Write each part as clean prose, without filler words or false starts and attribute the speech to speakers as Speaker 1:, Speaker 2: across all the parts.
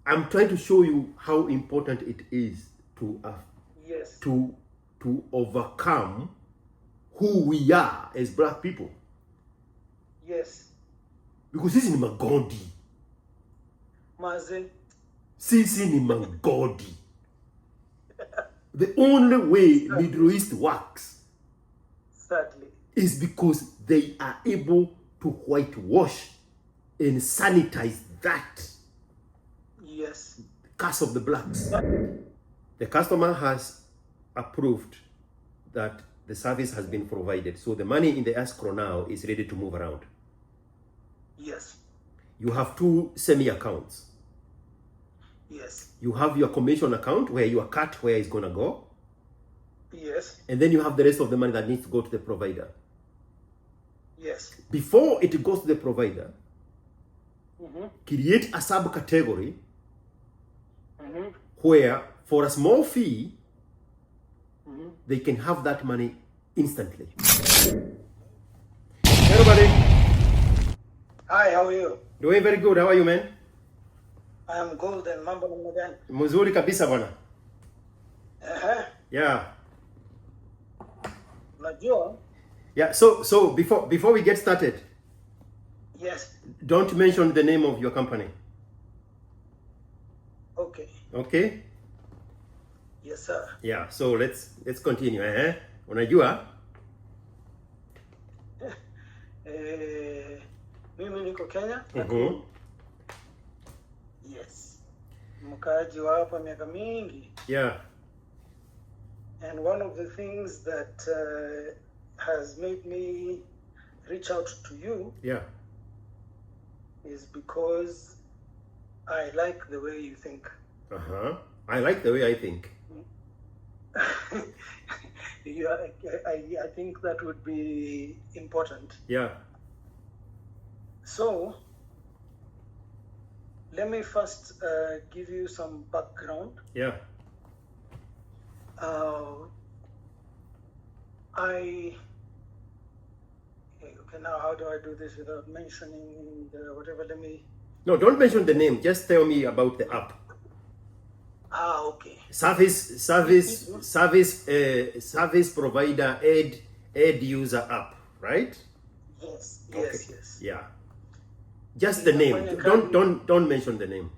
Speaker 1: I'm trying to show you how important it is to
Speaker 2: Yes.
Speaker 1: to overcome who we are as black people.
Speaker 2: Yes.
Speaker 1: Because sisi ni magodi.
Speaker 2: Maze.
Speaker 1: Sisi ni magodi. The only way Middle East works,
Speaker 2: sadly,
Speaker 1: is because they are able to whitewash and sanitize that.
Speaker 2: Yes.
Speaker 1: Curse of the blacks. The customer has approved that the service has been provided. So the money in the escrow now is ready to move around.
Speaker 2: Yes.
Speaker 1: You have two semi-accounts.
Speaker 2: Yes.
Speaker 1: You have your commission account where you are cut where it's going to go.
Speaker 2: Yes.
Speaker 1: And then you have the rest of the money that needs to go to the provider.
Speaker 2: Yes.
Speaker 1: Before it goes to the provider, create a subcategory where for a small fee, they can have that money instantly. Hello, buddy.
Speaker 2: Hi, how are you?
Speaker 1: Doing very good. How are you, man?
Speaker 2: I am golden. Mambo namna gani?
Speaker 1: Mzuri kabisa bwana. Yeah.
Speaker 2: Unajua?
Speaker 1: Yeah, so before we get started,
Speaker 2: yes,
Speaker 1: don't mention the name of your company.
Speaker 2: Okay.
Speaker 1: Okay?
Speaker 2: Yes, sir.
Speaker 1: Yeah, so let's continue. Unajua?
Speaker 2: Mimi niko Kenya. Yes. Mkaaji wa hapa miaka mingi.
Speaker 1: Yeah.
Speaker 2: And one of the things that has made me reach out to you,
Speaker 1: yeah,
Speaker 2: is because I like the way you think.
Speaker 1: I like the way I think.
Speaker 2: Yeah, I think that would be important.
Speaker 1: Yeah.
Speaker 2: So, let me first give you some background.
Speaker 1: Yeah.
Speaker 2: Okay, now how do I do this without mentioning whatever? Let me.
Speaker 1: No, don't mention the name. Just tell me about the app.
Speaker 2: Okay.
Speaker 1: Service provider aid user app, right?
Speaker 2: Yes.
Speaker 1: Okay.
Speaker 2: Yes.
Speaker 1: Yeah. Just the name. Don't mention the name.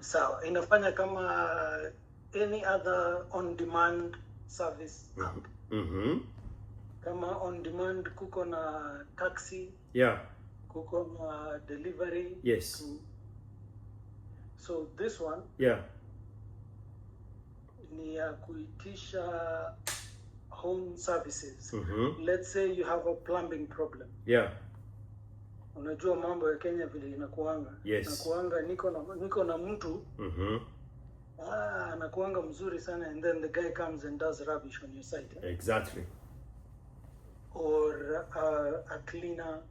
Speaker 2: So, inafanya kama any other on-demand service app. Kama on-demand kuko na taxi.
Speaker 1: Yeah.
Speaker 2: Kuko na delivery.
Speaker 1: Yes.
Speaker 2: So this one.
Speaker 1: Yeah.
Speaker 2: Ni ya kuitisha home services. Let's say you have a plumbing problem.
Speaker 1: Yeah.
Speaker 2: Unajua mambo ya Kenya vile inakuanga.
Speaker 1: Yes.
Speaker 2: Nakuanga niko na mtu. Anakuanga mzuri sana, and then the guy comes and does rubbish on your site.
Speaker 1: Exactly.
Speaker 2: Or a cleaner,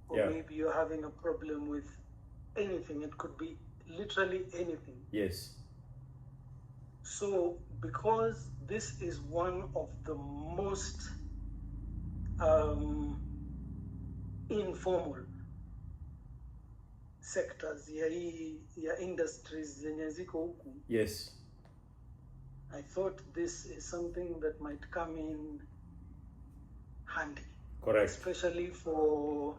Speaker 2: or
Speaker 1: yeah,
Speaker 2: maybe you're having a problem with anything. It could be literally anything.
Speaker 1: Yes.
Speaker 2: So, because this is one of the most informal sectors ya industries zenye ziko huku.
Speaker 1: Yes.
Speaker 2: I thought this is something that might come in handy.
Speaker 1: Correct.
Speaker 2: Especially for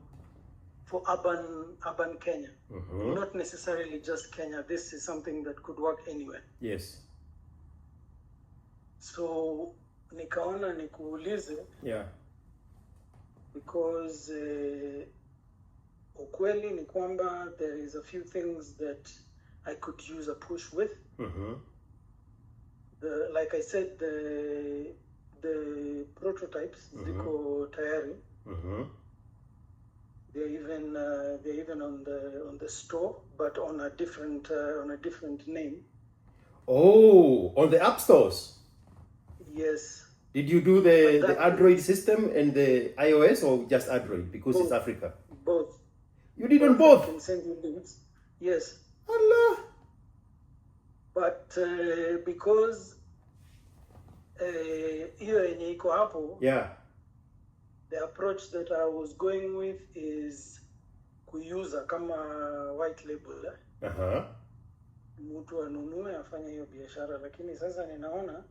Speaker 2: urban Kenya. Not necessarily just Kenya. This is something that could work anywhere.
Speaker 1: Yes.
Speaker 2: So nikaona nikuulize.
Speaker 1: Yeah.
Speaker 2: Because ukweli ni kwamba there is a few things that I could use a push with. Like I said, the prototypes ziko tayari. They're even on the store, but on a different name. Oh,
Speaker 1: on the app stores.
Speaker 2: Yes.
Speaker 1: Did you do the Android system and the iOS, or just Android because
Speaker 2: both.
Speaker 1: It's Africa?
Speaker 2: Both.
Speaker 1: You did on both?
Speaker 2: I can send you links. Yes.
Speaker 1: Allah.
Speaker 2: But because hiyo yenye iko hapo,
Speaker 1: yeah,
Speaker 2: the approach that I was going with is kuuza kama white label. mtu anunue afanye hiyo biashara, lakini sasa ninaona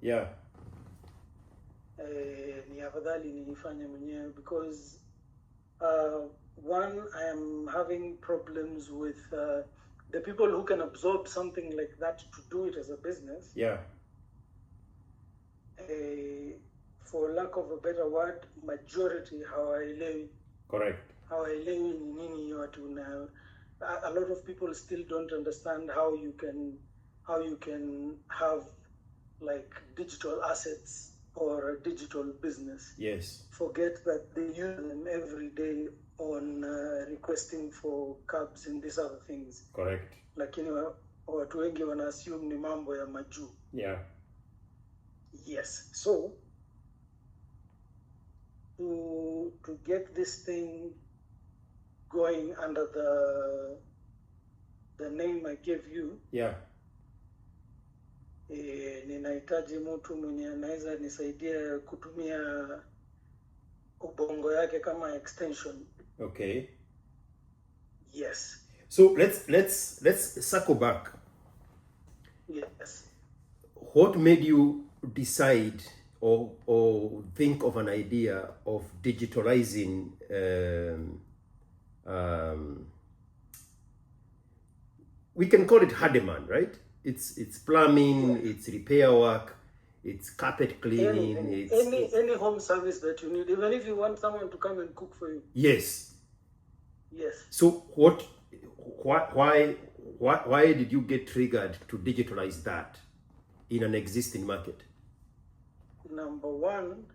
Speaker 2: ni afadhali nifanye mwenyewe because one, I am having problems with the people who can absorb something like that to do it as a business. For lack of a better word, majority hawaelewi.
Speaker 1: Correct.
Speaker 2: Hawaelewi ni nini hiyo watu na a lot of people still don't understand how you can have like digital assets or a digital business.
Speaker 1: Yes.
Speaker 2: Forget that they use them every day on requesting for cabs and these other things.
Speaker 1: Correct.
Speaker 2: Lakini watu wengi wana assume ni mambo ya majuu. Yes. So to get this thing going under the name I gave you, ninahitaji mtu mwenye anaweza nisaidia kutumia ubongo yake kama extension.
Speaker 1: Okay.
Speaker 2: Yes.
Speaker 1: So let's circle back.
Speaker 2: Yes.
Speaker 1: What made you decide or think of an idea of digitalizing we can call it handyman, right? It's plumbing, it's repair work, it's carpet cleaning,
Speaker 2: any home service that you need, even if you want someone to come and cook for you.
Speaker 1: Yes. So why did you get triggered to digitalize that in an existing market?
Speaker 2: Number one,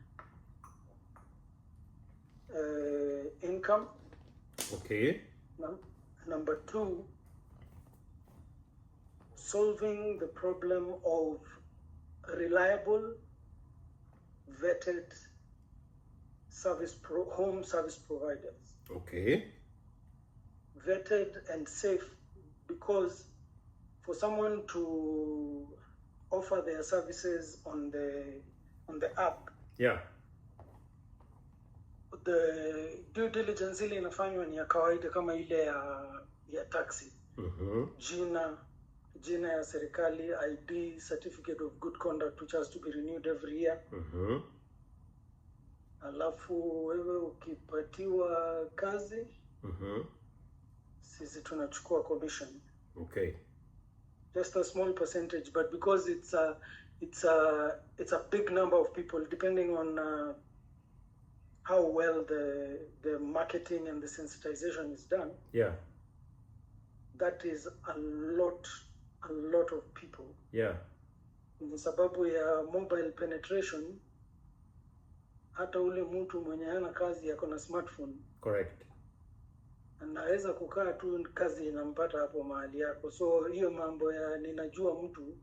Speaker 2: income.
Speaker 1: Okay.
Speaker 2: Number two, solving the problem of reliable, vetted home service providers.
Speaker 1: Okay.
Speaker 2: Vetted and safe, because for someone to offer their services on the app, the due diligence ile inafanywa ni ya kawaida kama ile ya taxi. Jina ya serikali, ID, certificate of good conduct which has to be renewed every year. Alafu wewe ukipatiwa kazi, sisi tunachukua commission.
Speaker 1: Okay.
Speaker 2: Just a small percentage, but because it's a big number of people, depending on how well the marketing and the sensitization is done. That is a lot of people. Ni sababu ya mobile penetration, hata ule mtu mwenye hana kazi yako na smartphone.
Speaker 1: Correct.
Speaker 2: Anaweza kukaa tu kazi inampata hapo mahali yako. So hiyo mambo ya ninajua mtu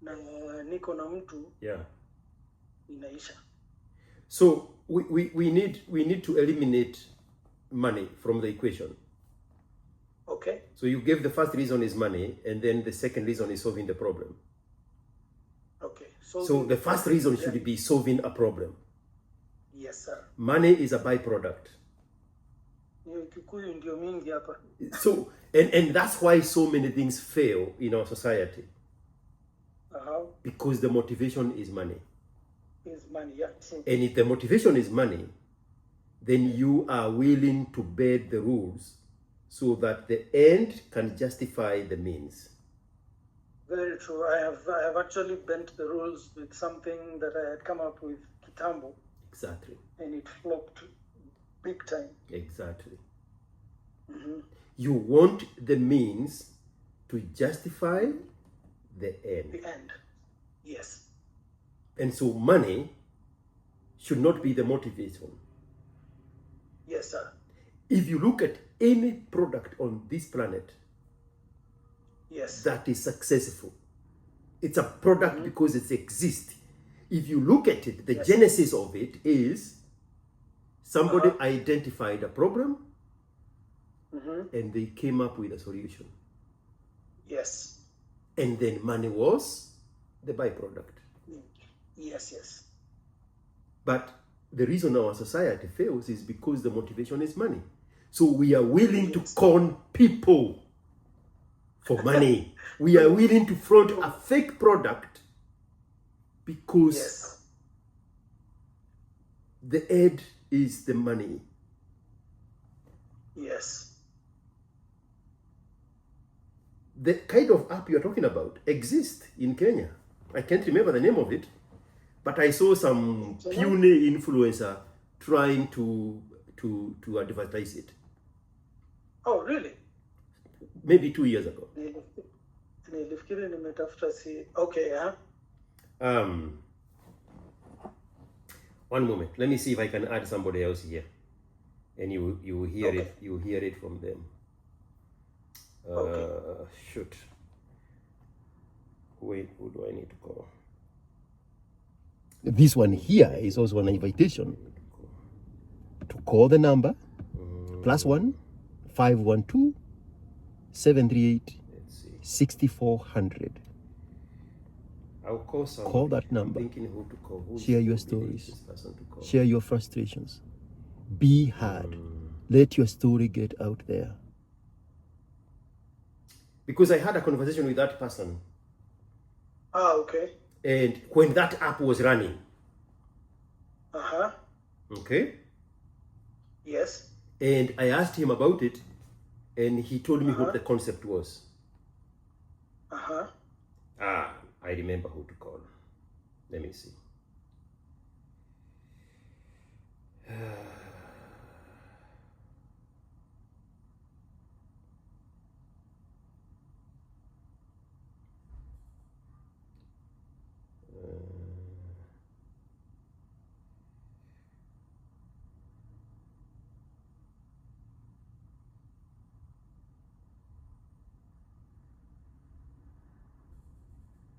Speaker 2: na niko na mtu inaisha.
Speaker 1: So we need to eliminate money from the equation.
Speaker 2: Okay.
Speaker 1: So you gave the first reason is money, and then the second reason is solving the problem.
Speaker 2: Okay.
Speaker 1: So the first reason should be solving a problem.
Speaker 2: Yes, sir.
Speaker 1: Money is a byproduct. So and that's why so many things fail in our society. Because the motivation is money.
Speaker 2: Is money, yeah.
Speaker 1: And if the motivation is money, then you are willing to bend the rules so that the end can justify the means.
Speaker 2: Very true. I have actually bent the rules with something that I had come up with kitambo.
Speaker 1: Exactly.
Speaker 2: And it flopped big time.
Speaker 1: Exactly. You want the means to justify the end.
Speaker 2: The end. Yes.
Speaker 1: And so money should not be the motivation.
Speaker 2: Yes, sir.
Speaker 1: If you look at any product on this planet that is successful, it's a product because it exists. If you look at it, the genesis of it is somebody identified a problem and they came up with a solution.
Speaker 2: Yes.
Speaker 1: And then money was the byproduct.
Speaker 2: Yes.
Speaker 1: But the reason our society fails is because the motivation is money. So we are willing to con people for money. We are willing to front a fake product because
Speaker 2: Yes.
Speaker 1: the ad is the money.
Speaker 2: Yes.
Speaker 1: The kind of app you're talking about exists in Kenya. I can't remember the name of it, but I saw some puny influencer trying to advertise it.
Speaker 2: Oh, really?
Speaker 1: Maybe 2 years ago.
Speaker 2: Nilifikiri nimetafuta si. Okay, huh?
Speaker 1: One moment. Let me see if I can add somebody else here, and you hear
Speaker 2: Okay.
Speaker 1: it. You hear it from them.
Speaker 2: Okay.
Speaker 1: Shoot. Wait, who do I need to call? This one here is also an invitation to call the number +1 512 738 6400. I'll call somebody. Call that number. I'm thinking who to call. Share your stories. Share your frustrations. Be heard. Let your story get out there. Because I had a conversation with that person.
Speaker 2: Ah, okay.
Speaker 1: And when that app was running.
Speaker 2: Uh-huh.
Speaker 1: Okay?
Speaker 2: Yes.
Speaker 1: And I asked him about it, and he told me what the concept was.
Speaker 2: Uh-huh.
Speaker 1: I remember who to call. Let me see.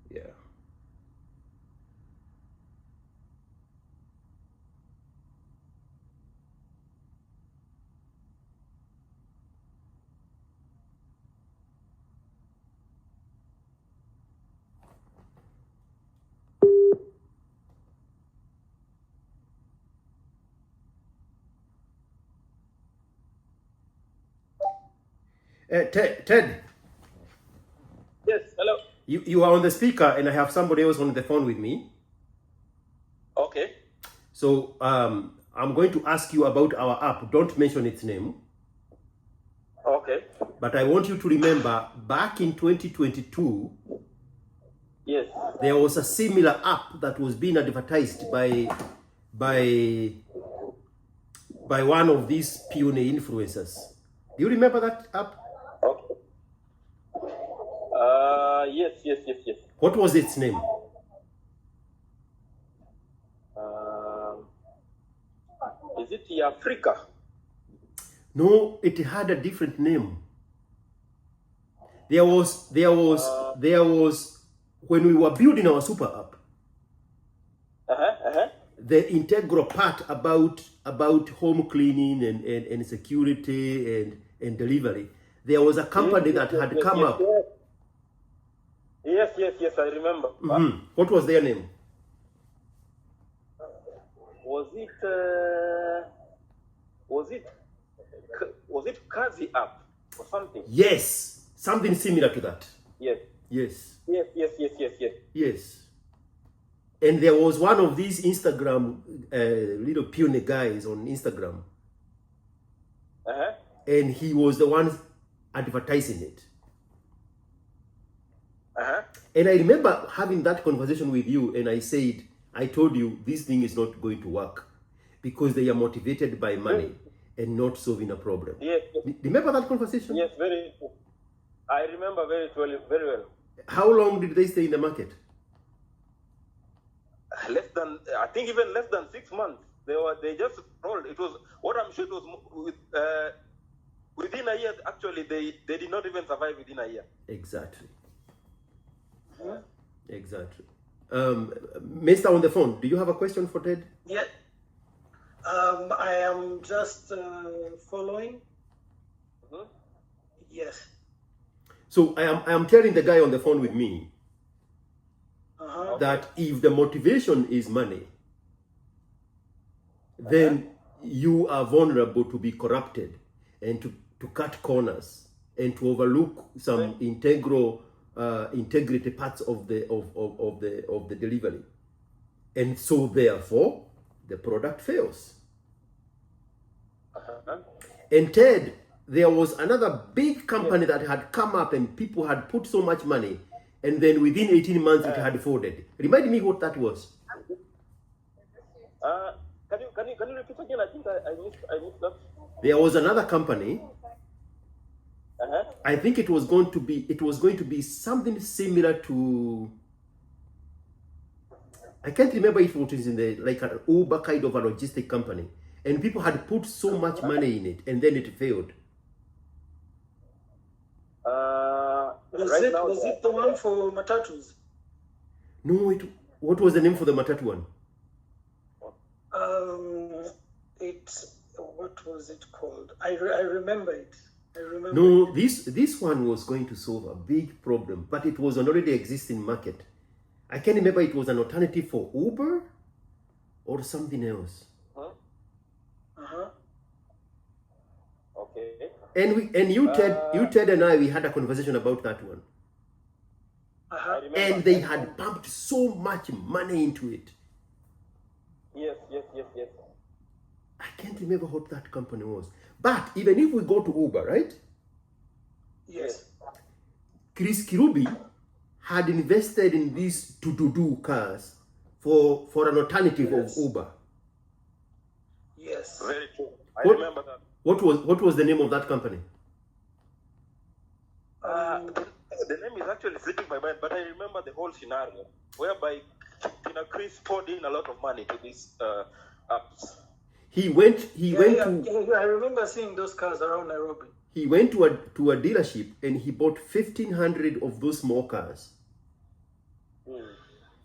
Speaker 1: Yeah. Ted,
Speaker 3: Yes, hello.
Speaker 1: you are on the speaker, and I have somebody else on the phone with me.
Speaker 3: Okay.
Speaker 1: So I'm going to ask you about our app. Don't mention its name.
Speaker 3: Okay.
Speaker 1: But I want you to remember, back in 2022,
Speaker 3: Yes.
Speaker 1: there was a similar app that was being advertised by one of these puny influencers. Do you remember that app?
Speaker 3: Okay. Yes.
Speaker 1: What was its name?
Speaker 3: Is it Africa?
Speaker 1: No, it had a different name. There was when we were building our super app, the integral part about home cleaning and security and delivery. There was a company that had come up.
Speaker 3: Yes, I remember.
Speaker 1: What was their name?
Speaker 3: Was it Kazi app or something?
Speaker 1: Yes, something similar to that.
Speaker 3: Yes.
Speaker 1: Yes. And there was one of these Instagram little puny guys on Instagram. And he was the one advertising it. And I remember having that conversation with you, and I told you this thing is not going to work because they are motivated by money and not solving a problem.
Speaker 3: Yes.
Speaker 1: Remember that conversation?
Speaker 3: Yes, very. I remember very well.
Speaker 1: How long did they stay in the market?
Speaker 3: I think even less than 6 months. They just rolled. It was what I'm sure it was within a year. Actually, they did not even survive within a year.
Speaker 1: Exactly. Exactly. Mr. on the phone, do you have a question for Ted?
Speaker 2: Yeah. I am just following. Yes.
Speaker 1: So I am telling the guy on the phone with me that if the motivation is money, then you are vulnerable to be corrupted and to cut corners and to overlook some integrity parts of the delivery, and so therefore the product fails. And Ted, there was another big company that had come up and people had put so much money, and then within 18 months it had folded. Remind me what that was.
Speaker 3: Can you repeat again? I think I missed that.
Speaker 1: There was another company. I think it was going to be something similar to, I can't remember if it was in the like an Uber kind of a logistic company, and people had put so much money in it and then it failed.
Speaker 2: Was it the one for matatus?
Speaker 1: No, what was the name for the matatu one?
Speaker 2: What was it called? I remember it.
Speaker 1: No, this one was going to solve a big problem, but it was an already existing market. I can't remember it was an alternative for Uber or something else.
Speaker 3: Okay.
Speaker 1: And you Ted and I, we had a conversation about that one. And they had pumped so much money into it.
Speaker 3: Yes.
Speaker 1: I can't remember what that company was. But even if we go to Uber, right?
Speaker 2: Yes.
Speaker 1: Chris Kirubi had invested in these to-do cars for an alternative of Uber.
Speaker 2: Yes.
Speaker 3: Very true. I remember that.
Speaker 1: What was the name of that company?
Speaker 3: The name is actually slipping my mind, but I remember the whole scenario whereby Chris poured in a lot of money to these apps.
Speaker 1: He went to.
Speaker 2: I remember seeing those cars around Nairobi.
Speaker 1: He went to a dealership and he bought 1,500 of those small cars,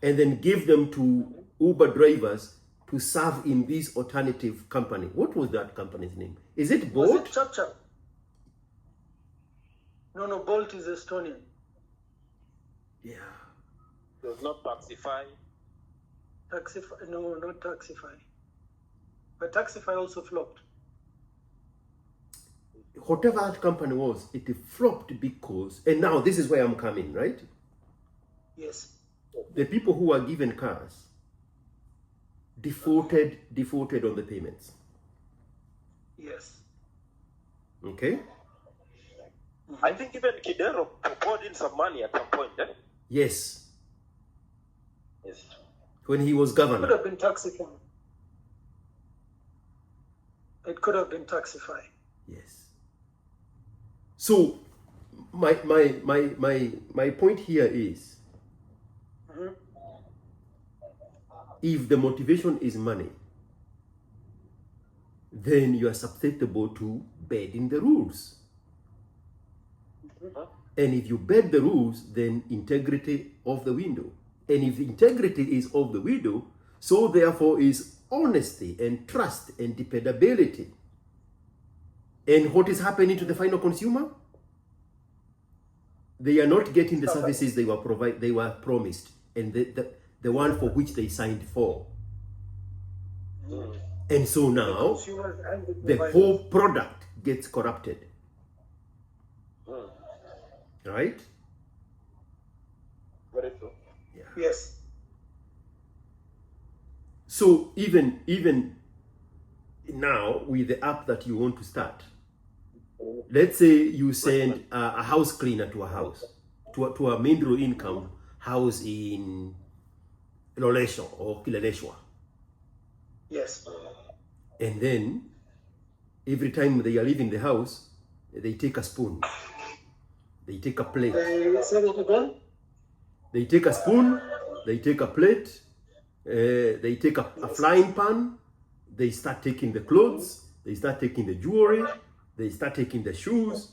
Speaker 1: and then gave them to Uber drivers to serve in this alternative company. What was that company's name? Is it Bolt?
Speaker 2: Was it Chap? No, Bolt is Estonian.
Speaker 1: Yeah.
Speaker 3: It was not Taxify.
Speaker 2: Taxify? No, not Taxify. But Taxify also flopped.
Speaker 1: Whatever that company was, it flopped because, and now this is where I'm coming, right?
Speaker 2: Yes.
Speaker 1: The people who were given cars defaulted on the payments.
Speaker 2: Yes.
Speaker 1: Okay?
Speaker 3: I think even Kidero poured in some money at some point, eh?
Speaker 1: Yes.
Speaker 3: Yes.
Speaker 1: When he was governor.
Speaker 2: It could have been Taxify. It could have been Taxify.
Speaker 1: Yes. So my point here is, if the motivation is money, then you are susceptible to bending the rules. And if you bend the rules, then integrity of the window. And if integrity is of the window, so therefore is honesty and trust and dependability. And what is happening to the final consumer? They are not getting the services they were promised, and the one for which they signed for. And so now the whole product gets corrupted. Right?
Speaker 3: Very true.
Speaker 1: Yeah.
Speaker 2: Yes.
Speaker 1: So even now with the app that you want to start, let's say you send a house cleaner to a house, to a middle income house in Lolesho or Kileleshwa.
Speaker 2: Yes.
Speaker 1: And then every time they are leaving the house, they take a spoon. They take a plate.
Speaker 2: Say it again?
Speaker 1: They take a spoon, they take a plate, they take a frying pan, they start taking the clothes, they start taking the jewelry, they start taking the shoes.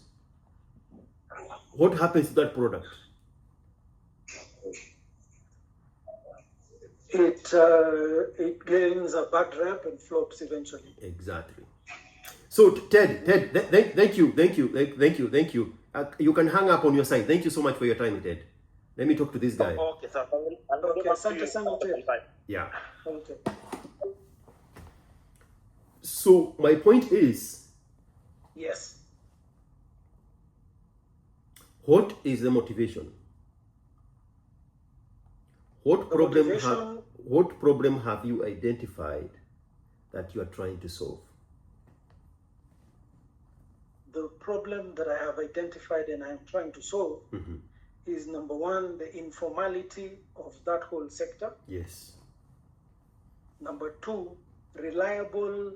Speaker 1: What happens to that product?
Speaker 2: It gains a bad rep and flops eventually.
Speaker 1: Exactly. So Ted, thank you. You can hang up on your side. Thank you so much for your time, Ted. Let me talk to this guy.
Speaker 3: Okay, sir.
Speaker 2: Okay,
Speaker 1: Yeah.
Speaker 2: okay.
Speaker 1: So my point is,
Speaker 2: Yes.
Speaker 1: What is the motivation? What problem have you identified that you are trying to solve?
Speaker 2: The problem that I have identified and I'm trying to solve is, number one, the informality of that whole sector.
Speaker 1: Yes.
Speaker 2: Number two, reliable,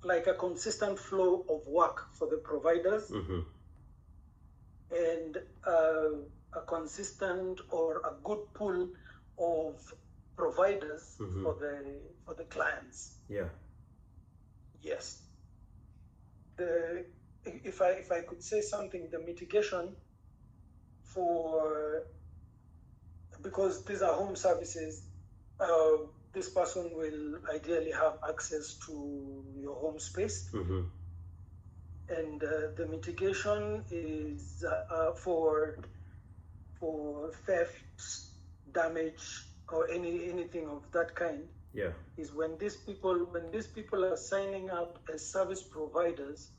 Speaker 2: like a consistent flow of work for the providers, and a consistent or a good pool of providers for the clients.
Speaker 1: Yeah.
Speaker 2: Yes. If I could say something, the mitigation because these are home services, this person will ideally have access to your home space. And the mitigation is for theft, damage, or anything of that kind.
Speaker 1: Yeah.
Speaker 2: Is when these people are signing up as service providers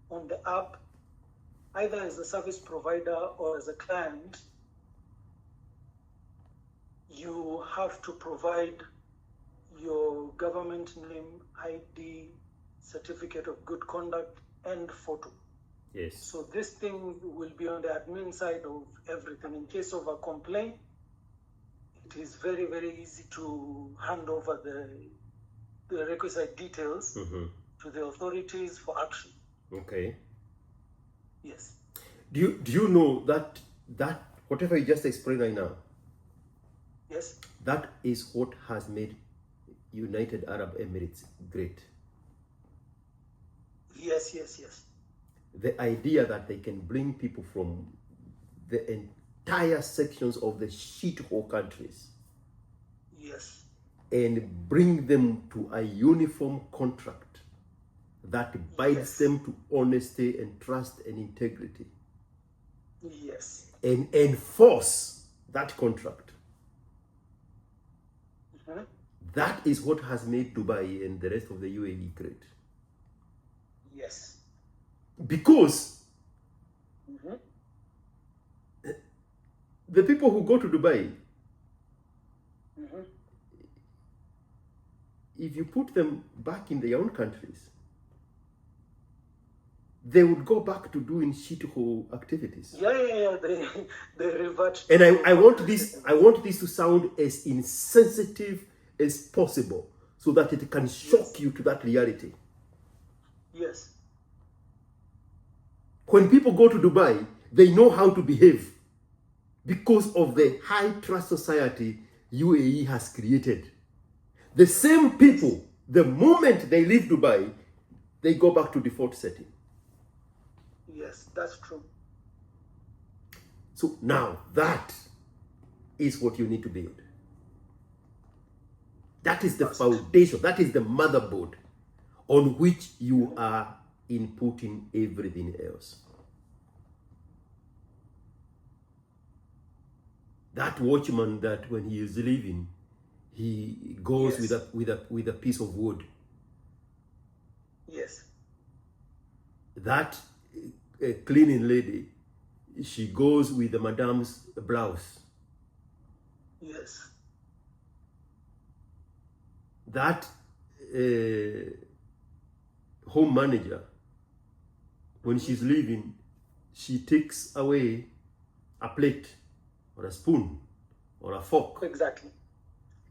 Speaker 2: on the app, either as a service provider or as a client, you have to provide your government name, ID, certificate of good conduct, and photo.
Speaker 1: Yes.
Speaker 2: So this thing will be on the admin side of everything. In case of a complaint, it is very, very easy to hand over the requisite details to the authorities for action.
Speaker 1: Okay.
Speaker 2: Yes.
Speaker 1: Do you know that whatever you just explained right now?
Speaker 2: Yes.
Speaker 1: That is what has made United Arab Emirates great.
Speaker 2: Yes.
Speaker 1: The idea that they can bring people from the entire sections of the shithole countries,
Speaker 2: yes,
Speaker 1: and bring them to a uniform contract that binds them to honesty and trust and integrity.
Speaker 2: Yes.
Speaker 1: And enforce that contract. That is what has made Dubai and the rest of the UAE great.
Speaker 2: Yes.
Speaker 1: Because the people who go to Dubai, if you put them back in their own countries, they would go back to doing shithole activities.
Speaker 2: Yeah. They revert.
Speaker 1: And I want this to sound as insensitive as possible, so that it can shock you to that reality.
Speaker 2: Yes.
Speaker 1: When people go to Dubai, they know how to behave because of the high trust society UAE has created. The same people, the moment they leave Dubai, they go back to default setting.
Speaker 2: Yes, that's true.
Speaker 1: So now that is what you need to build. That is the foundation, that is the motherboard on which you are inputting everything else. That watchman that when he is leaving, he goes with a piece of wood.
Speaker 2: Yes.
Speaker 1: That cleaning lady, she goes with the madam's blouse.
Speaker 2: Yes.
Speaker 1: That home manager, when she's leaving, she takes away a plate or a spoon or a fork.
Speaker 2: Exactly.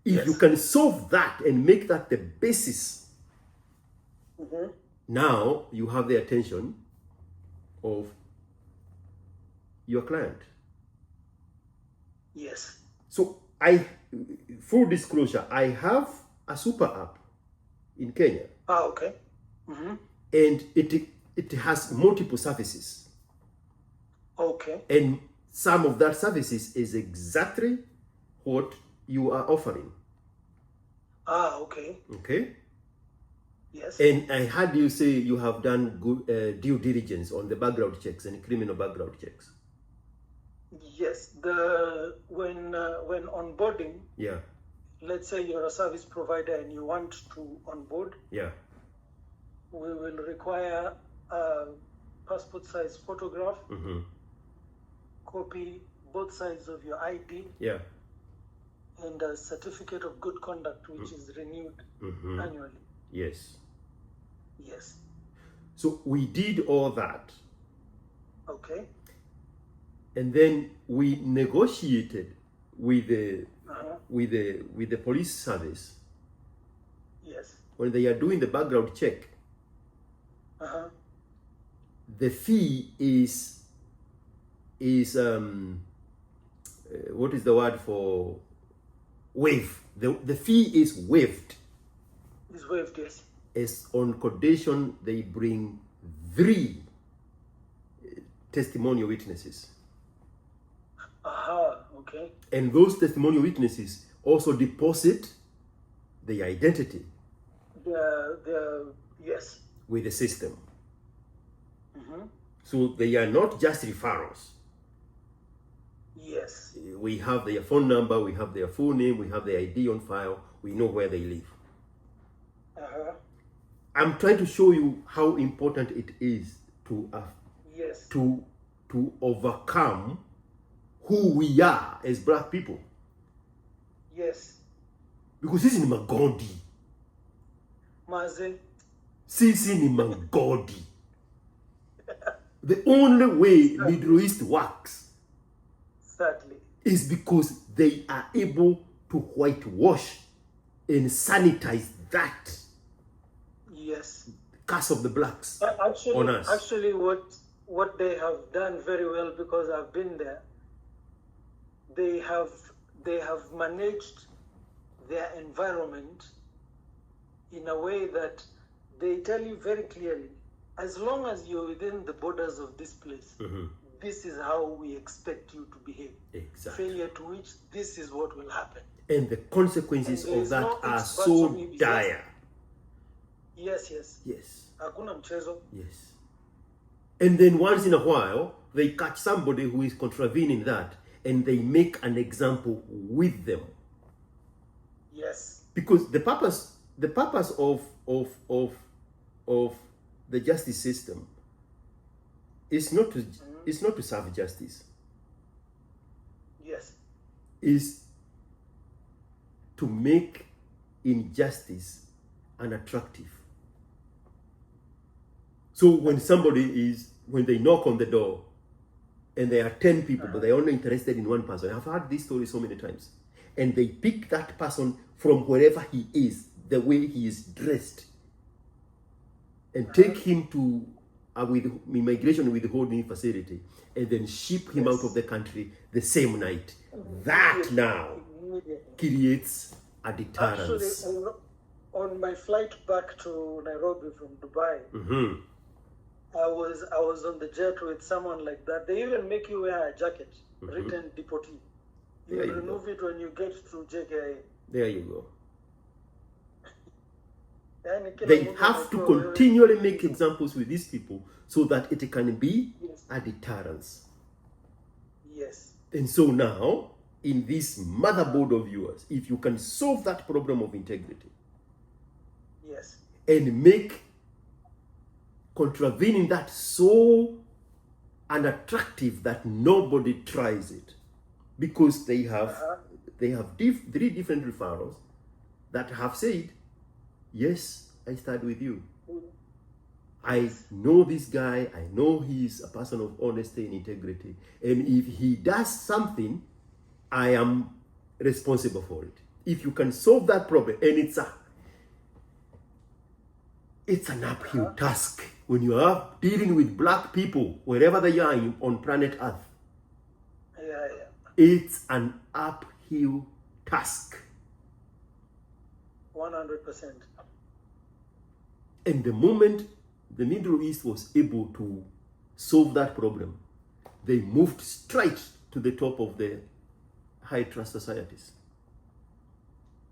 Speaker 1: If you can solve that and make that the basis, now you have the attention of your client.
Speaker 2: Yes.
Speaker 1: So full disclosure, I have a super app in Kenya.
Speaker 2: Okay.
Speaker 1: And it has multiple services.
Speaker 2: Okay.
Speaker 1: And some of that services is exactly what you are offering.
Speaker 2: Okay.
Speaker 1: Okay?
Speaker 2: Yes.
Speaker 1: And I heard you say you have done good due diligence on the background checks and criminal background checks.
Speaker 2: Yes. When onboarding,
Speaker 1: Yeah.
Speaker 2: let's say you're a service provider and you want to onboard,
Speaker 1: Yeah.
Speaker 2: we will require a passport size photograph, copy both sides of your ID,
Speaker 1: Yeah.
Speaker 2: and a certificate of good conduct, which is renewed annually.
Speaker 1: Yes.
Speaker 2: Yes.
Speaker 1: So we did all that,
Speaker 2: Okay.
Speaker 1: and then we negotiated with the with the police service
Speaker 2: Yes.
Speaker 1: when they are doing the background check. The fee is what is the word for waive? The fee is waived.
Speaker 2: It's waived, yes.
Speaker 1: As on condition they bring 3 testimonial witnesses.
Speaker 2: Okay.
Speaker 1: And those testimonial witnesses also deposit the identity
Speaker 2: Yes.
Speaker 1: with the system. So they are not just referrals.
Speaker 2: Yes.
Speaker 1: We have their phone number, we have their full name, we have their ID on file, we know where they live. I'm trying to show you how important it is to
Speaker 2: Yes.
Speaker 1: to overcome who we are as black people.
Speaker 2: Yes.
Speaker 1: Because sisi ni magodi.
Speaker 2: Maze.
Speaker 1: Sisi ni magodi. The only way Middle East works
Speaker 2: Sadly.
Speaker 1: is because they are able to whitewash and sanitize that
Speaker 2: Yes.
Speaker 1: curse of the blacks on us.
Speaker 2: Actually, what they have done very well, because I've been there, they have managed their environment in a way that they tell you very clearly, as long as you're within the borders of this place, this is how we expect you to behave.
Speaker 1: Exactly.
Speaker 2: Failure to which, this is what will happen.
Speaker 1: And the consequences
Speaker 2: And there
Speaker 1: of
Speaker 2: is
Speaker 1: that
Speaker 2: no
Speaker 1: are
Speaker 2: ifs, buts,
Speaker 1: so
Speaker 2: or maybes.
Speaker 1: dire.
Speaker 2: Yes, yes.
Speaker 1: Yes.
Speaker 2: Hakuna mchezo.
Speaker 1: Yes. And then once in a while, they catch somebody who is contravening that, and they make an example with them.
Speaker 2: Yes.
Speaker 1: Because the purpose of the justice system is not to serve justice.
Speaker 2: Yes.
Speaker 1: Is to make injustice unattractive. So when they knock on the door and there are 10 people, but they're only interested in one person. I've heard this story so many times. And they pick that person from wherever he is, the way he is dressed, and take him to immigration withholding facility, and then ship him out of the country the same night. That now creates a deterrence.
Speaker 2: Actually, on my flight back to Nairobi from Dubai, I was on the jet with someone like that. They even make you wear a jacket written deportee. You remove it when you get through JKIA.
Speaker 1: There you go. They have to continually make examples with these people so that it can be a deterrence.
Speaker 2: Yes.
Speaker 1: And so now, in this motherboard of yours, if you can solve that problem of integrity,
Speaker 2: yes,
Speaker 1: and make contravening that so unattractive that nobody tries it, because they have 3 different referrals that have said, yes, I start with you. I know this guy, I know he's a person of honesty and integrity, and if he does something, I am responsible for it. If you can solve that problem, and it's an uphill task when you are dealing with black people, wherever they are on planet Earth. It's an uphill task.
Speaker 2: 100%.
Speaker 1: And the moment the Middle East was able to solve that problem, they moved straight to the top of the high trust societies.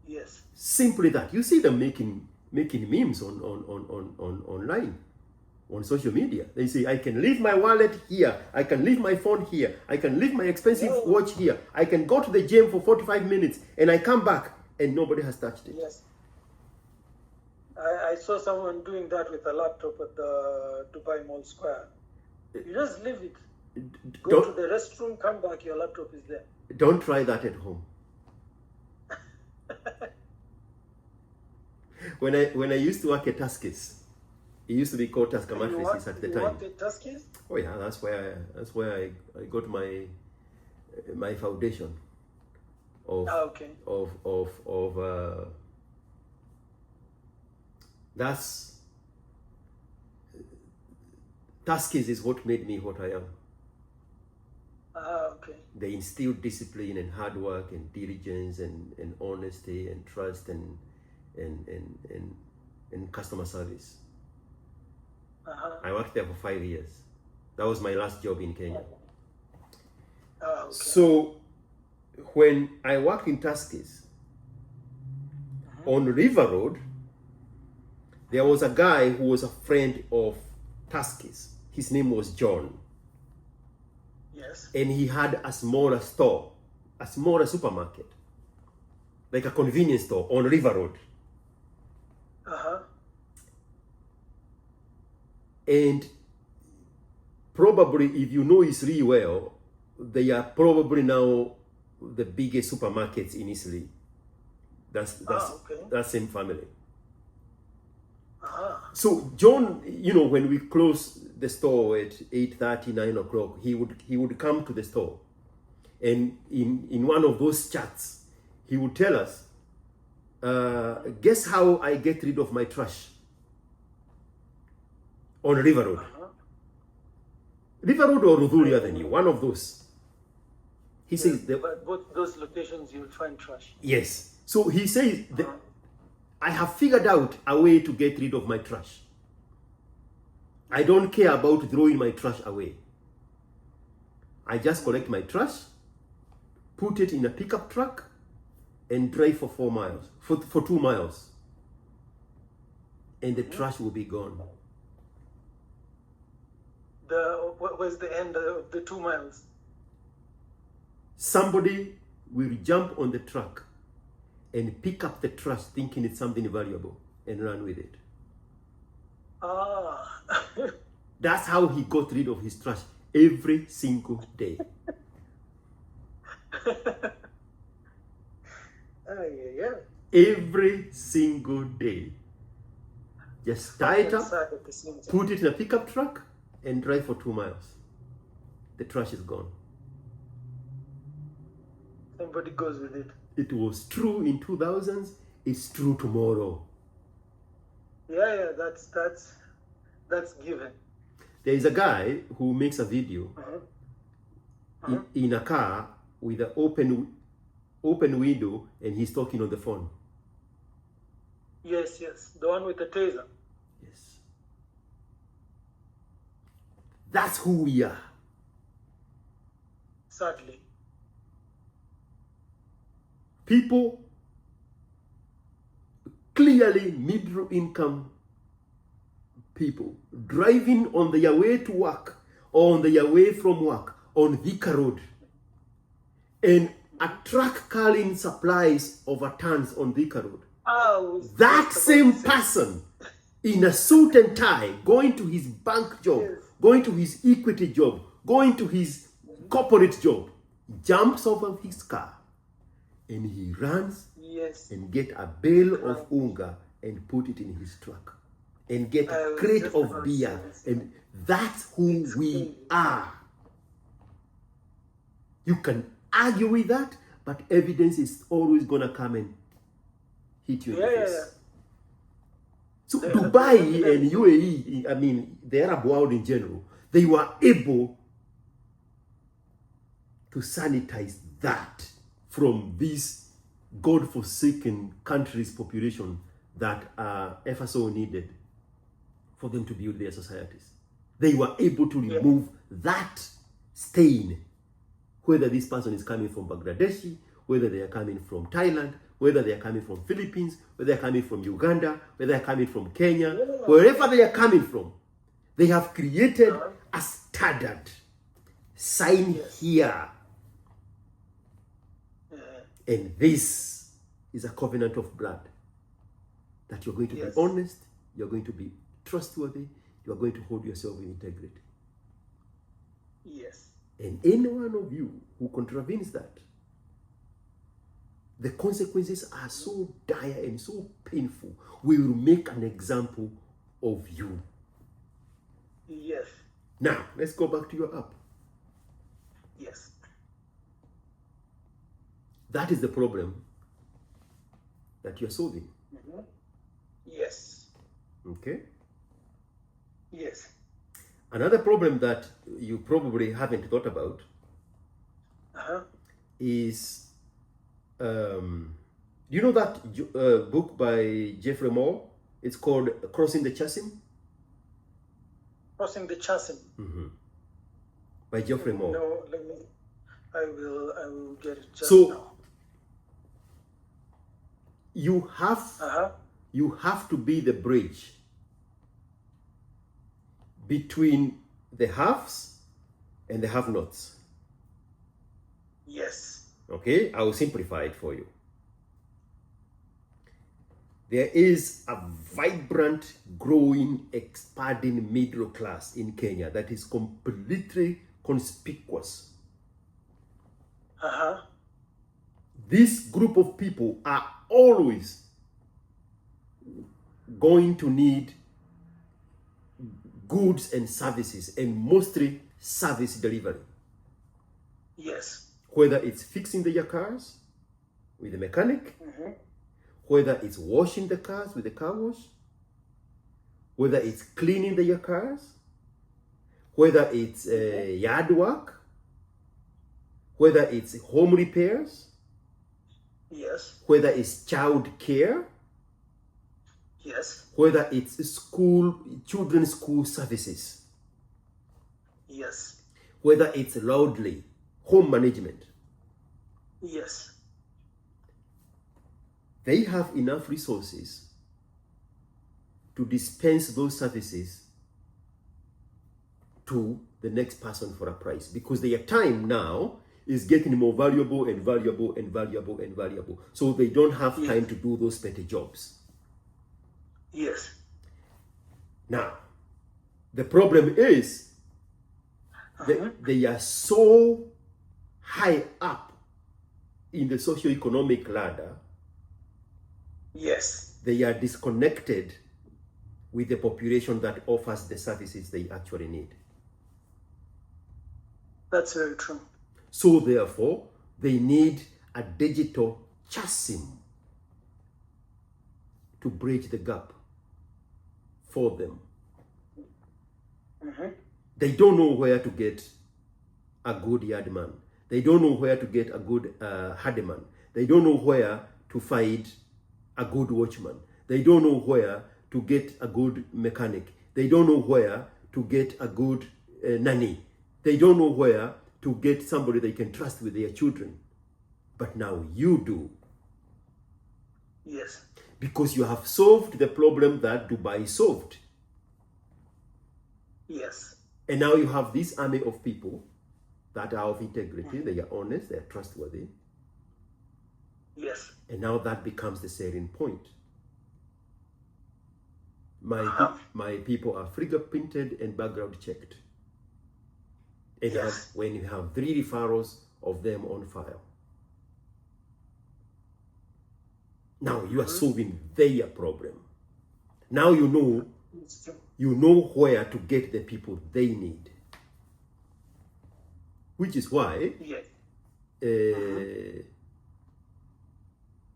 Speaker 2: Yes.
Speaker 1: Simply that. You see them making memes on online, on social media. They say, I can leave my wallet here, I can leave my phone here, I can leave my expensive watch here, I can go to the gym for 45 minutes and I come back and nobody has touched it.
Speaker 2: Yes. I saw someone doing that with a laptop at the Dubai Mall Square. You just leave it. Go to the restroom, come back, your laptop is there.
Speaker 1: Don't try that at home. When I used to work at Tuskys, it used to be called Tusker Mattresses at the time.
Speaker 2: You worked at Tuskys?
Speaker 1: Oh yeah, that's where I got my foundation of that's Tuskys is what made me what I am.
Speaker 2: Okay.
Speaker 1: They instilled discipline and hard work and diligence and honesty and trust and customer service. I worked there for 5 years. That was my last job in Kenya.
Speaker 2: Okay.
Speaker 1: So when I worked in Tuskys, on River Road, there was a guy who was a friend of Tuskys. His name was John.
Speaker 2: Yes.
Speaker 1: And he had a smaller store, a smaller supermarket, like a convenience store on River Road. And probably, if you know Italy well, they are probably now the biggest supermarkets in Italy. That's that same family. So John, when we close the store at 8:30, 9 o'clock, he would come to the store, and in one of those chats, he would tell us, guess how I get rid of my trash on River Road. River Road or Rudhuri Avenue, one of those. He says
Speaker 2: but both those locations you will find trash.
Speaker 1: Yes. So he says I have figured out a way to get rid of my trash. I don't care about throwing my trash away. I just collect my trash, put it in a pickup truck, and drive for 4 miles, for 2 miles. And the trash will be gone.
Speaker 2: What was the end of the 2 miles?
Speaker 1: Somebody will jump on the truck and pick up the trash thinking it's something valuable and run with it. That's how he got rid of his trash every single day. Every single day. Just tie it up, put it in a pickup truck, and drive for 2 miles. The trash is gone.
Speaker 2: Somebody goes with it.
Speaker 1: It was true in 2000s. It's true tomorrow.
Speaker 2: Yeah, that's given.
Speaker 1: There is a guy who makes a video in a car with an open window, and he's talking on the phone.
Speaker 2: Yes, the one with the taser.
Speaker 1: Yes. That's who we are.
Speaker 2: Sadly.
Speaker 1: People, clearly middle income people, driving on their way to work or on their way from work on Thika Road, and a truck carrying supplies over tons on Thika Road. That same person in a suit and tie, going to his bank job, going to his equity job, going to his corporate job, jumps off of his car and he runs and get a bale of unga and put it in his truck and get a crate of beer, and that's who we are. You can argue with that, but evidence is always gonna come and hit you in the face. So Dubai and UAE, I mean the Arab world in general, they were able to sanitize that from these God-forsaken countries' population that ever so needed for them to build their societies. They were able to remove that stain, whether this person is coming from Bangladesh, whether they are coming from Thailand, whether they are coming from Philippines, whether they are coming from Uganda, whether they are coming from Kenya, wherever they are coming from, they have created a standard. Sign here. And this is a covenant of blood. that you're going to be
Speaker 2: Yes.
Speaker 1: honest, you're going to be trustworthy, you're going to hold yourself in integrity.
Speaker 2: Yes.
Speaker 1: And any one of you who contravenes that, the consequences are so dire and so painful. We will make an example of you.
Speaker 2: Yes.
Speaker 1: Now, let's go back to your app.
Speaker 2: Yes.
Speaker 1: That is the problem that you're solving.
Speaker 2: Yes.
Speaker 1: Okay?
Speaker 2: Yes.
Speaker 1: Another problem that you probably haven't thought about is, you know that book by Jeffrey Moore? It's called Crossing the Chasm.
Speaker 2: Crossing the chasm.
Speaker 1: By Jeffrey Moore.
Speaker 2: No, I will get it just
Speaker 1: So
Speaker 2: now.
Speaker 1: you have to be the bridge between the haves and the have-nots.
Speaker 2: Yes.
Speaker 1: Okay, I will simplify it for you. There is a vibrant, growing, expanding middle class in Kenya that is completely conspicuous. This group of people are always going to need goods and services, and mostly service delivery.
Speaker 2: Yes.
Speaker 1: Whether it's fixing their cars with the mechanic, whether it's washing the cars with the car wash, whether it's cleaning their cars, whether it's yard work, whether it's home repairs,
Speaker 2: Yes.
Speaker 1: whether it's child care,
Speaker 2: Yes.
Speaker 1: whether it's children's school services,
Speaker 2: Yes.
Speaker 1: whether it's loudly home management.
Speaker 2: Yes.
Speaker 1: They have enough resources to dispense those services to the next person for a price, because their time now is getting more valuable and valuable and valuable and valuable. So they don't have time to do those petty jobs.
Speaker 2: Yes.
Speaker 1: Now, the problem is they are so high up in the socio-economic ladder,
Speaker 2: Yes.
Speaker 1: they are disconnected with the population that offers the services they actually need.
Speaker 2: That's very true.
Speaker 1: So therefore, they need a digital chasm to bridge the gap for them. They don't know where to get a good yardman. They don't know where to get a good handyman. They don't know where to find a good watchman. They don't know where to get a good mechanic. They don't know where to get a good nanny. They don't know where to get somebody they can trust with their children. But now you do.
Speaker 2: Yes.
Speaker 1: Because you have solved the problem that Dubai solved.
Speaker 2: Yes.
Speaker 1: And now you have this army of people that are of integrity, they are honest, they are trustworthy.
Speaker 2: Yes.
Speaker 1: And now that becomes the selling point. My people are fingerprinted and background checked. And
Speaker 2: Yes.
Speaker 1: when you have 3 referrals of them on file, now you are solving their problem. Now you know where to get the people they need. Which is why
Speaker 2: Yes.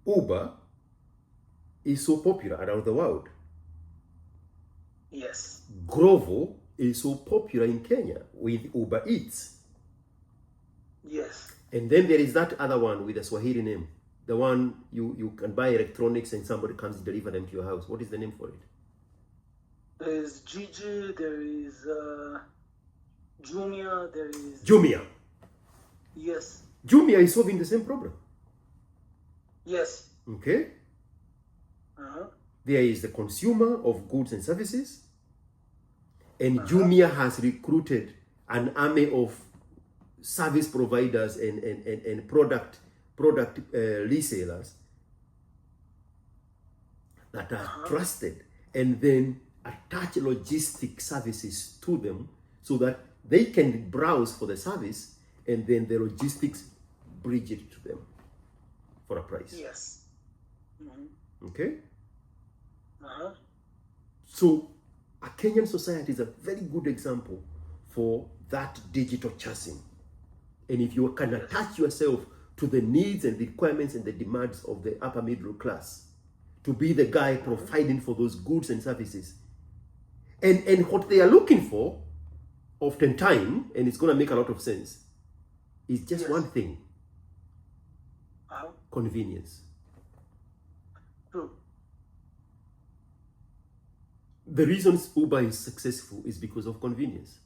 Speaker 1: Uber is so popular around the world.
Speaker 2: Yes.
Speaker 1: Glovo is so popular in Kenya with Uber Eats.
Speaker 2: Yes.
Speaker 1: And then there is that other one with a Swahili name. The one you can buy electronics and somebody comes to deliver them to your house. What is the name for it?
Speaker 2: There is Gigi, there is Jumia, there is...
Speaker 1: Jumia.
Speaker 2: Yes.
Speaker 1: Jumia is solving the same problem.
Speaker 2: Yes.
Speaker 1: Okay? There is the consumer of goods and services, and Jumia has recruited an army of service providers and product resellers that are trusted, and then attach logistic services to them so that they can browse for the service, and then the logistics bridge it to them for a price.
Speaker 2: Yes.
Speaker 1: Okay? So a Kenyan society is a very good example for that digital chasm. And if you can attach yourself to the needs and requirements and the demands of the upper middle class, to be the guy providing for those goods and services, and what they are looking for, oftentimes, and it's going to make a lot of sense, is just one thing: convenience.
Speaker 2: True.
Speaker 1: The reasons Uber is successful is because of convenience.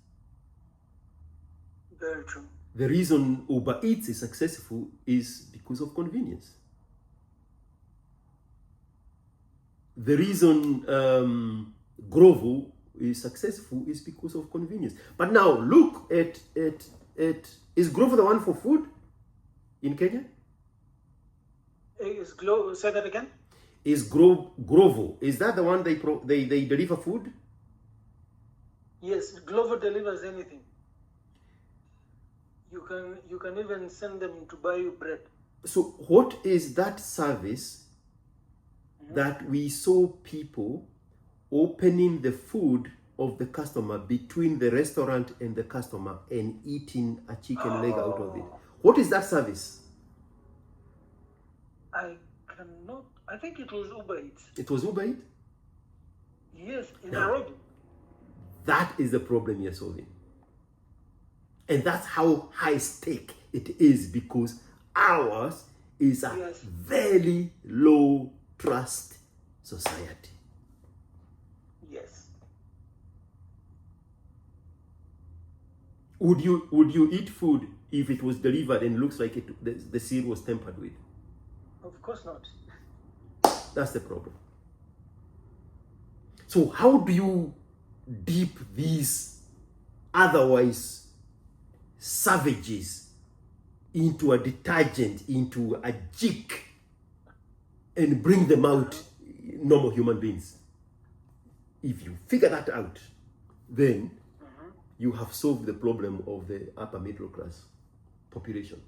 Speaker 2: Very true.
Speaker 1: The reason Uber Eats is successful is because of convenience. The reason Grovo is successful is because of convenience. But now look at is Grovo the one for food in Kenya?
Speaker 2: Say that again?
Speaker 1: Is Grovo, is that the one they deliver food?
Speaker 2: Yes, Glovo delivers anything. You can even send them to buy you bread.
Speaker 1: So what is that service that we saw people opening the food of the customer between the restaurant and the customer and eating a chicken leg out of it? What is that service?
Speaker 2: I think it was Uber Eats.
Speaker 1: It was Uber Eats?
Speaker 2: Yes, in Nairobi.
Speaker 1: That is the problem you're solving. And that's how high stake it is, because ours is a very low trust society.
Speaker 2: Yes.
Speaker 1: Would you eat food if it was delivered and looks like the seal was tampered with?
Speaker 2: Of course not.
Speaker 1: That's the problem. So how do you dip these otherwise savages into a detergent, into a jik, and bring them out normal human beings? If you figure that out, then you have solved the problem of the upper middle class population,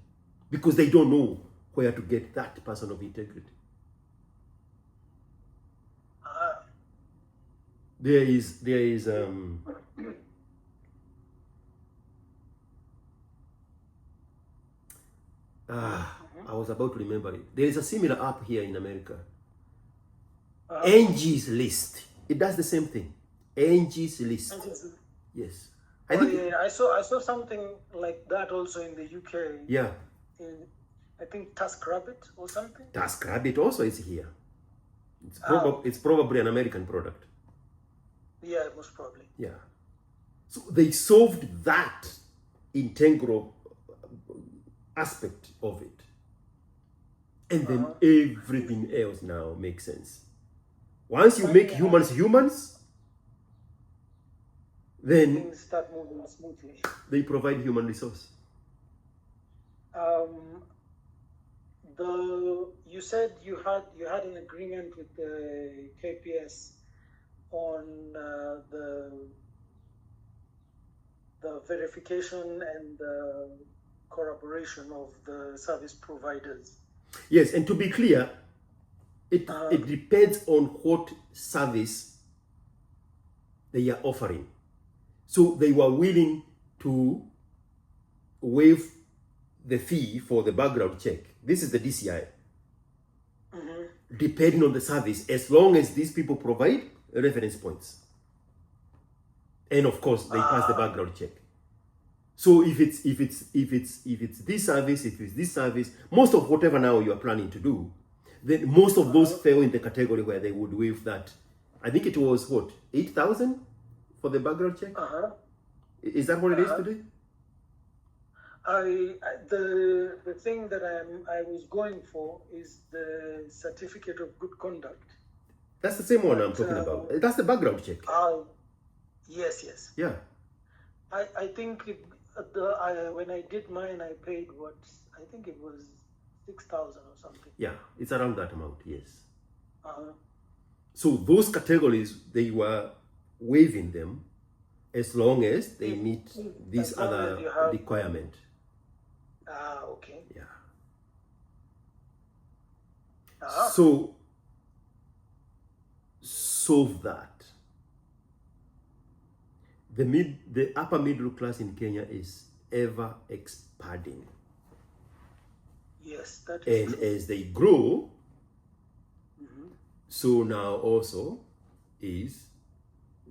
Speaker 1: because they don't know where to get that person of integrity. There is I was about to remember it. There is a similar app here in America. Angie's List. It does the same thing. Angie's List. Yes.
Speaker 2: I saw something like that also in the UK.
Speaker 1: Yeah.
Speaker 2: I think TaskRabbit or something.
Speaker 1: TaskRabbit also is here. It's probably an American product.
Speaker 2: Yeah, most probably.
Speaker 1: Yeah. So they solved that integral aspect of it. And then everything else now makes sense. Once you make humans, then
Speaker 2: things start moving smoothly.
Speaker 1: They provide human resource.
Speaker 2: You said you had an agreement with the KPS on the verification and the corroboration of the service providers.
Speaker 1: Yes, and to be clear, it depends on what service they are offering. So they were willing to waive the fee for the background check. This is the DCI. Depending on the service, as long as these people provide reference points. And of course, they pass the background check. So if it's this service, most of whatever now you are planning to do, then most of those fell in the category where they would waive that. I think it was what, 8,000 for the background check? Is that what it is today?
Speaker 2: The thing that I was going for is the certificate of good conduct.
Speaker 1: That's the same one I'm talking about. That's the background check.
Speaker 2: Yes.
Speaker 1: Yeah.
Speaker 2: I think when I did mine, I paid I think it was 6,000 or something.
Speaker 1: Yeah, it's around that amount. Yes. So those categories, they were waiving them as long as they meet this
Speaker 2: As long
Speaker 1: other
Speaker 2: as you have-
Speaker 1: requirement.
Speaker 2: Okay.
Speaker 1: Yeah.
Speaker 2: Ah.
Speaker 1: So solve that. The upper middle class in Kenya is ever expanding.
Speaker 2: Yes, that is
Speaker 1: And
Speaker 2: true.
Speaker 1: as they grow,
Speaker 2: Mhm.
Speaker 1: so now also is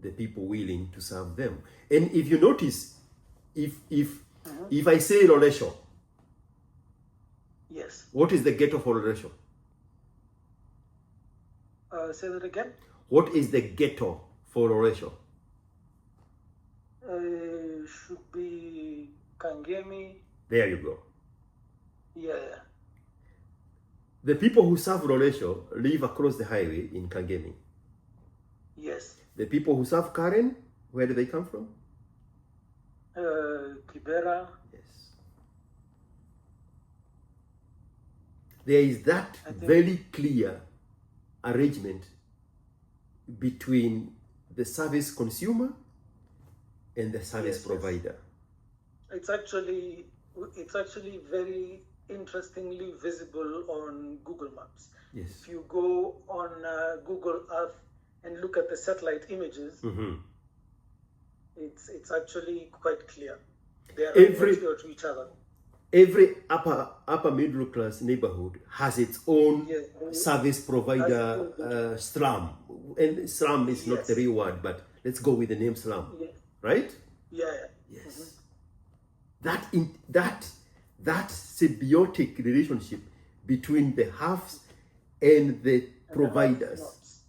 Speaker 1: the people willing to serve them. And if you notice, if I say Loresho,
Speaker 2: Yes.
Speaker 1: what is the ghetto for Loresho?
Speaker 2: Say that again.
Speaker 1: What is the ghetto for Loresho?
Speaker 2: Should be Kangemi.
Speaker 1: There you go.
Speaker 2: Yeah.
Speaker 1: The people who serve Loresho live across the highway in Kangemi.
Speaker 2: Yes.
Speaker 1: The people who serve Karen, where do they come from?
Speaker 2: Kibera.
Speaker 1: Yes. There is that
Speaker 2: I think-
Speaker 1: very clear arrangement between the service consumer and the service
Speaker 2: Yes, yes.
Speaker 1: provider.
Speaker 2: It's actually very interestingly visible on Google Maps.
Speaker 1: Yes.
Speaker 2: If you go on Google Earth and look at the satellite images,
Speaker 1: Mhm.
Speaker 2: it's actually quite clear. They are
Speaker 1: Every-
Speaker 2: next door to each other.
Speaker 1: Every upper middle class neighborhood has its own
Speaker 2: Yes.
Speaker 1: service provider slum. And slum is not
Speaker 2: Yes.
Speaker 1: the real word, but let's go with the name slum,
Speaker 2: Yeah.
Speaker 1: right?
Speaker 2: Yeah.
Speaker 1: Yes. That symbiotic relationship between the haves and the providers.
Speaker 2: Notes.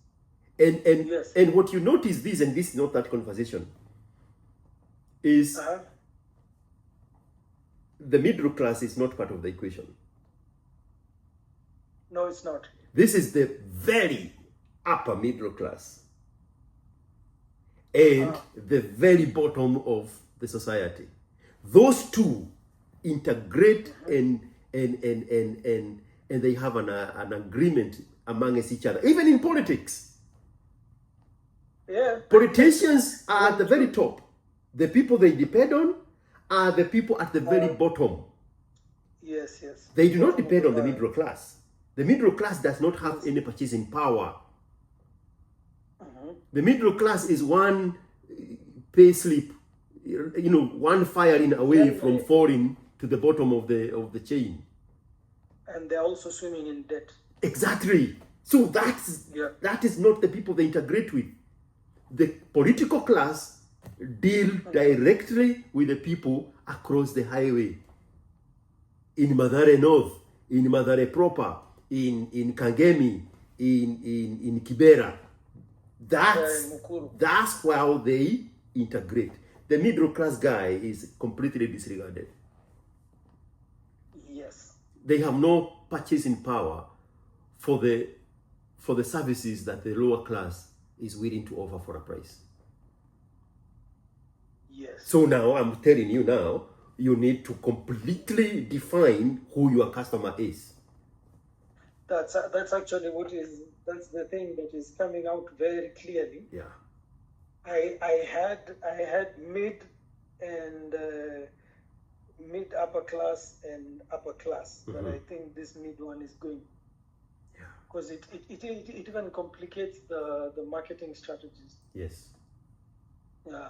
Speaker 1: And
Speaker 2: Yes.
Speaker 1: and what you notice, this and this is not that conversation, is
Speaker 2: Uh-huh.
Speaker 1: the middle class is not part of the equation.
Speaker 2: No, it's not.
Speaker 1: This is the very upper middle class and the very bottom of the society. Those two integrate and they have an agreement amongst each other, even in politics.
Speaker 2: Yeah.
Speaker 1: Politicians are at the very top. The people they depend on are the people at the very bottom.
Speaker 2: Yes.
Speaker 1: They do not depend on the middle class. The middle class does not have any purchasing power. The middle class is one pay slip, one firing away from falling to the bottom of the chain.
Speaker 2: And they're also swimming in debt.
Speaker 1: Exactly. So that is not the people they integrate with. The political class deal directly with the people across the highway. In Mathare North, in Mathare proper, in Kangemi, in Kibera.
Speaker 2: Mukuru.
Speaker 1: That's how they integrate. The middle class guy is completely disregarded.
Speaker 2: Yes.
Speaker 1: They have no purchasing power for the services that the lower class is willing to offer for a price.
Speaker 2: Yes.
Speaker 1: So now I'm telling you now, you need to completely define who your customer is.
Speaker 2: That's actually that's the thing that is coming out very clearly.
Speaker 1: Yeah.
Speaker 2: I had mid and mid upper class and upper class, but I think this mid one is going.
Speaker 1: Yeah.
Speaker 2: Because it even complicates the marketing strategies.
Speaker 1: Yes.
Speaker 2: Yeah.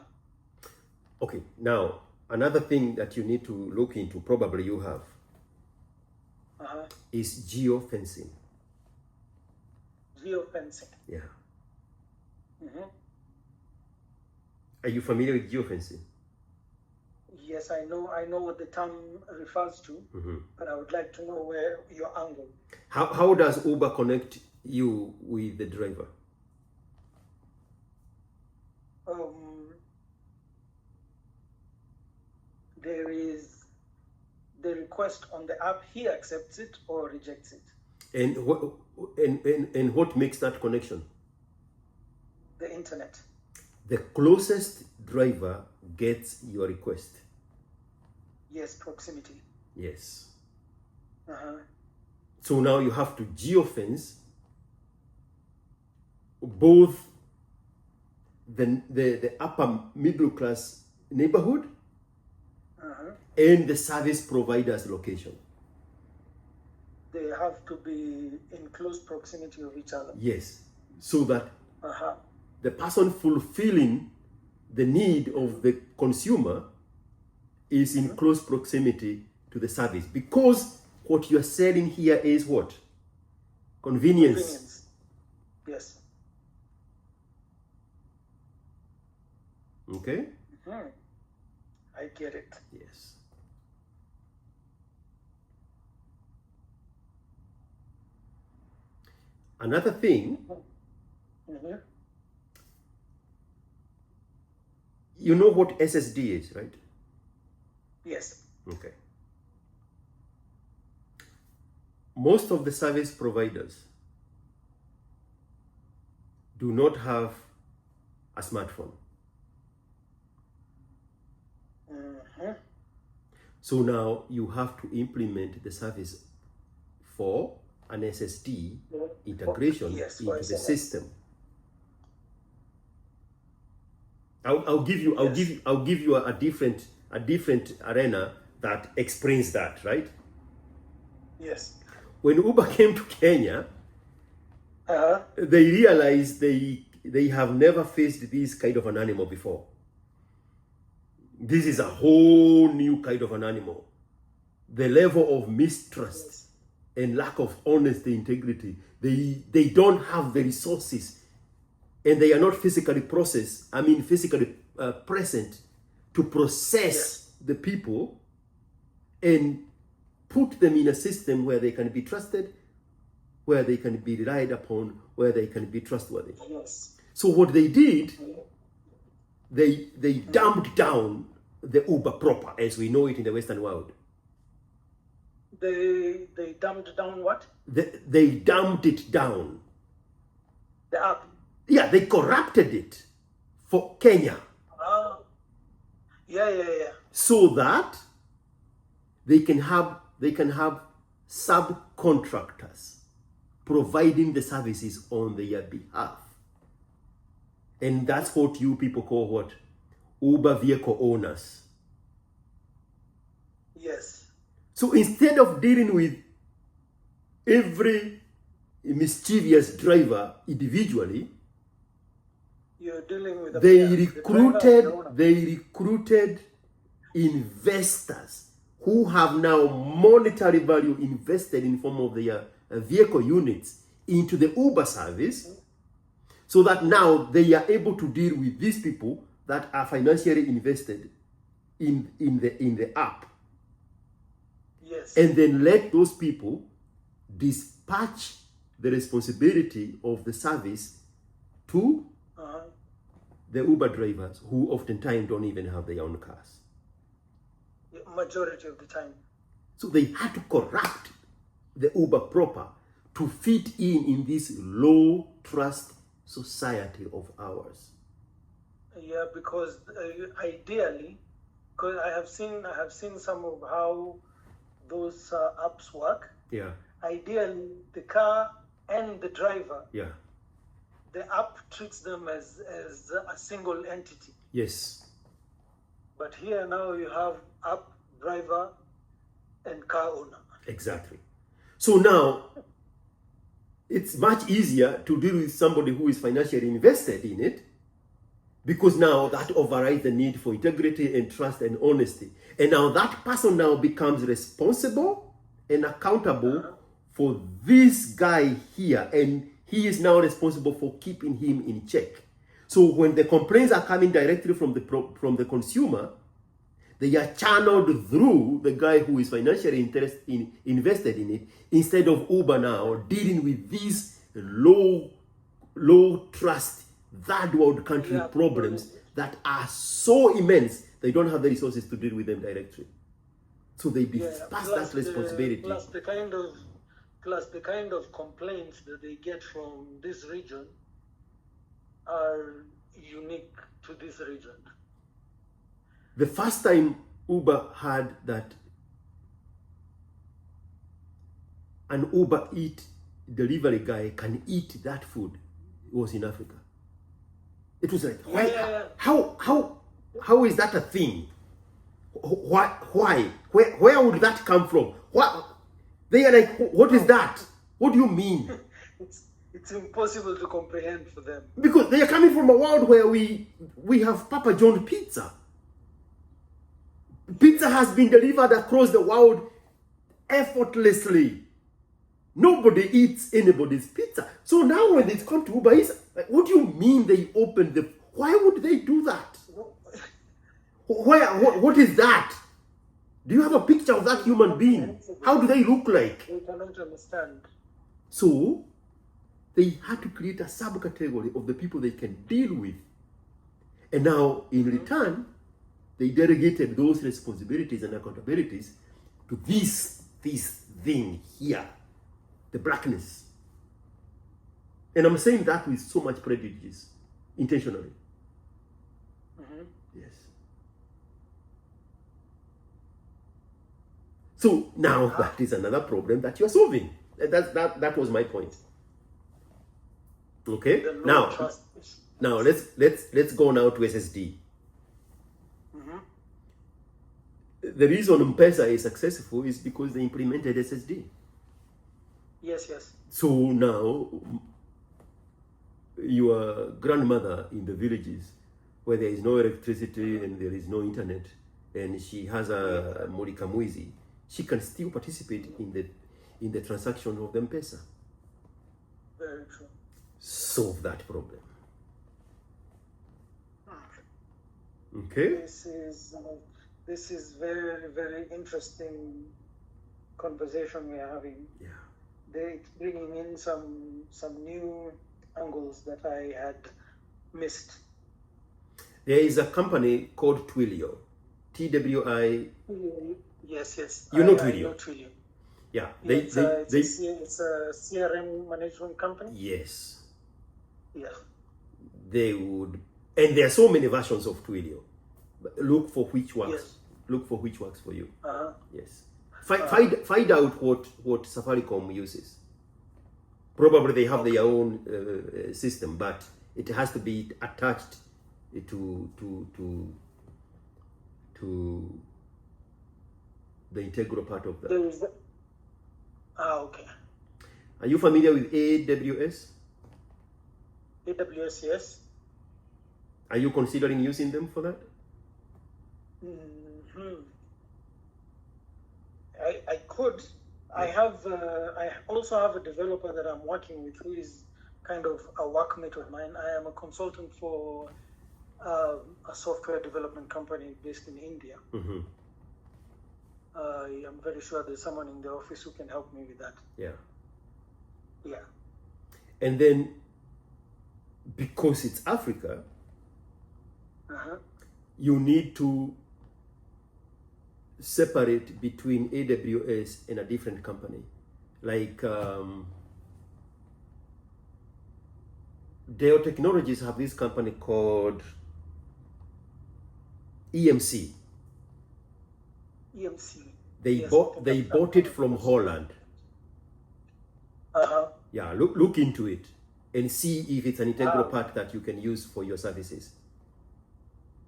Speaker 1: Okay. Now another thing that you need to look into, probably you have, is geo-fencing.
Speaker 2: Geo-fencing.
Speaker 1: Yeah.
Speaker 2: Mm-hmm.
Speaker 1: Are you familiar with geo-fencing?
Speaker 2: Yes, I know what the term refers to, but I would like to know where your angle.
Speaker 1: How does Uber connect you with the driver?
Speaker 2: There is the request on the app. He accepts it or rejects it.
Speaker 1: And what makes that connection?
Speaker 2: The internet.
Speaker 1: The closest driver gets your request.
Speaker 2: Yes, proximity.
Speaker 1: Yes.
Speaker 2: Uh-huh.
Speaker 1: So now you have to geofence both the upper middle class neighborhood and the service provider's location.
Speaker 2: They have to be in close proximity of each other.
Speaker 1: Yes, so that the person fulfilling the need of the consumer is in close proximity to the service, because what you are selling here is what? Convenience.
Speaker 2: Yes.
Speaker 1: Okay?
Speaker 2: I get it.
Speaker 1: Yes. Another thing, you know what SSD is, right?
Speaker 2: Yes.
Speaker 1: Okay. Most of the service providers do not have a smartphone. So now you have to implement the service for an SSD integration into the system. I'll give you a different arena that explains that, right?
Speaker 2: Yes.
Speaker 1: When Uber came to Kenya, they realized they have never faced this kind of an animal before. This is a whole new kind of an animal. The level of mistrust and lack of honesty, integrity, they don't have the resources, and they are not physically present to process the people and put them in a system where they can be trusted, where they can be relied upon, where they can be trustworthy.
Speaker 2: Yes.
Speaker 1: So what they did, they dumbed down the Uber proper as we know it in the Western world.
Speaker 2: They dumbed down what?
Speaker 1: They dumbed it down.
Speaker 2: The app.
Speaker 1: Yeah, they corrupted it for Kenya.
Speaker 2: Yeah.
Speaker 1: So that they can have subcontractors providing the services on their behalf. And that's what you people call what? Uber vehicle owners.
Speaker 2: Yes.
Speaker 1: So instead of dealing with every mischievous driver individually,
Speaker 2: you're dealing with
Speaker 1: they recruited investors who have now monetary value invested in form of their vehicle units into the Uber service, so that now they are able to deal with these people that are financially invested in the app.
Speaker 2: Yes.
Speaker 1: And then let those people dispatch the responsibility of the service to the Uber drivers, who oftentimes don't even have their own cars.
Speaker 2: Majority of the time.
Speaker 1: So they had to corrupt the Uber proper to fit in this low trust society of ours.
Speaker 2: Yeah, because ideally, because I have seen some of how those apps work.
Speaker 1: Yeah.
Speaker 2: Ideally, the car and the driver.
Speaker 1: Yeah.
Speaker 2: The app treats them as a single entity.
Speaker 1: Yes.
Speaker 2: But here now you have app, driver, and car owner.
Speaker 1: Exactly. So now it's much easier to deal with somebody who is financially invested in it, because now that overrides the need for integrity and trust and honesty. And now that person now becomes responsible and accountable for this guy here, and he is now responsible for keeping him in check. So when the complaints are coming directly from the consumer, they are channeled through the guy who is financially invested in it, instead of Uber now dealing with these low trust, third world country problems that are so immense they don't have the resources to deal with them directly. So they pass that responsibility.
Speaker 2: Plus the kind of complaints that they get from this region are unique to this region.
Speaker 1: The first time Uber had that an Uber Eat delivery guy can eat that food, was in Africa. It was like,
Speaker 2: Yeah.
Speaker 1: how is that a thing? Why? Where would that come from? What? They are like, what is that? What do you mean?
Speaker 2: It's impossible to comprehend for them.
Speaker 1: Because they are coming from a world where we have Papa John pizza. Pizza has been delivered across the world effortlessly. Nobody eats anybody's pizza. So now when it's come to Uber Eats, like, what do you mean they opened the... Why would they do that? What is that? Do you have a picture of that human being? How do they look like?
Speaker 2: We cannot understand.
Speaker 1: So they had to create a subcategory of the people they can deal with. And now, in return, they delegated those responsibilities and accountabilities to this thing here, the blackness. And I'm saying that with so much prejudice, intentionally. Yes. So now that is another problem that you're solving. That was my point. Okay. Now let's go now to SSD. The reason M-Pesa is successful is because they implemented SSD.
Speaker 2: Yes.
Speaker 1: So now your grandmother in the villages where there is no electricity and there is no internet, and she has a Murikamwizi, she can still participate in the transaction of the M-Pesa.
Speaker 2: Very true.
Speaker 1: Solve that problem. Okay.
Speaker 2: This is very, very interesting conversation we are having.
Speaker 1: Yeah.
Speaker 2: It's bringing in some new angles that I had missed.
Speaker 1: There is a company called Twilio. TWI.
Speaker 2: Yes.
Speaker 1: You know
Speaker 2: I
Speaker 1: Twilio?
Speaker 2: know Twilio.
Speaker 1: Yeah.
Speaker 2: It's a CRM management company.
Speaker 1: Yes.
Speaker 2: Yeah.
Speaker 1: They would, and there are so many versions of Twilio. Look for which works.
Speaker 2: Yes.
Speaker 1: Look for which works for you. Yes. Find out what Safaricom uses. Probably they have their own system, but it has to be attached to the integral part of that.
Speaker 2: Okay.
Speaker 1: Are you familiar with AWS?
Speaker 2: AWS, yes.
Speaker 1: Are you considering using them for that?
Speaker 2: I could. I also have a developer that I'm working with who is kind of a workmate of mine. I am a consultant for a software development company based in India. I'm very sure there's someone in the office who can help me with that. Yeah.
Speaker 1: And then, because it's Africa, you need to separate between AWS and a different company. Like Dell Technologies have this company called EMC. They bought it from Holland. Yeah, look into it and see if it's an integral part that you can use for your services.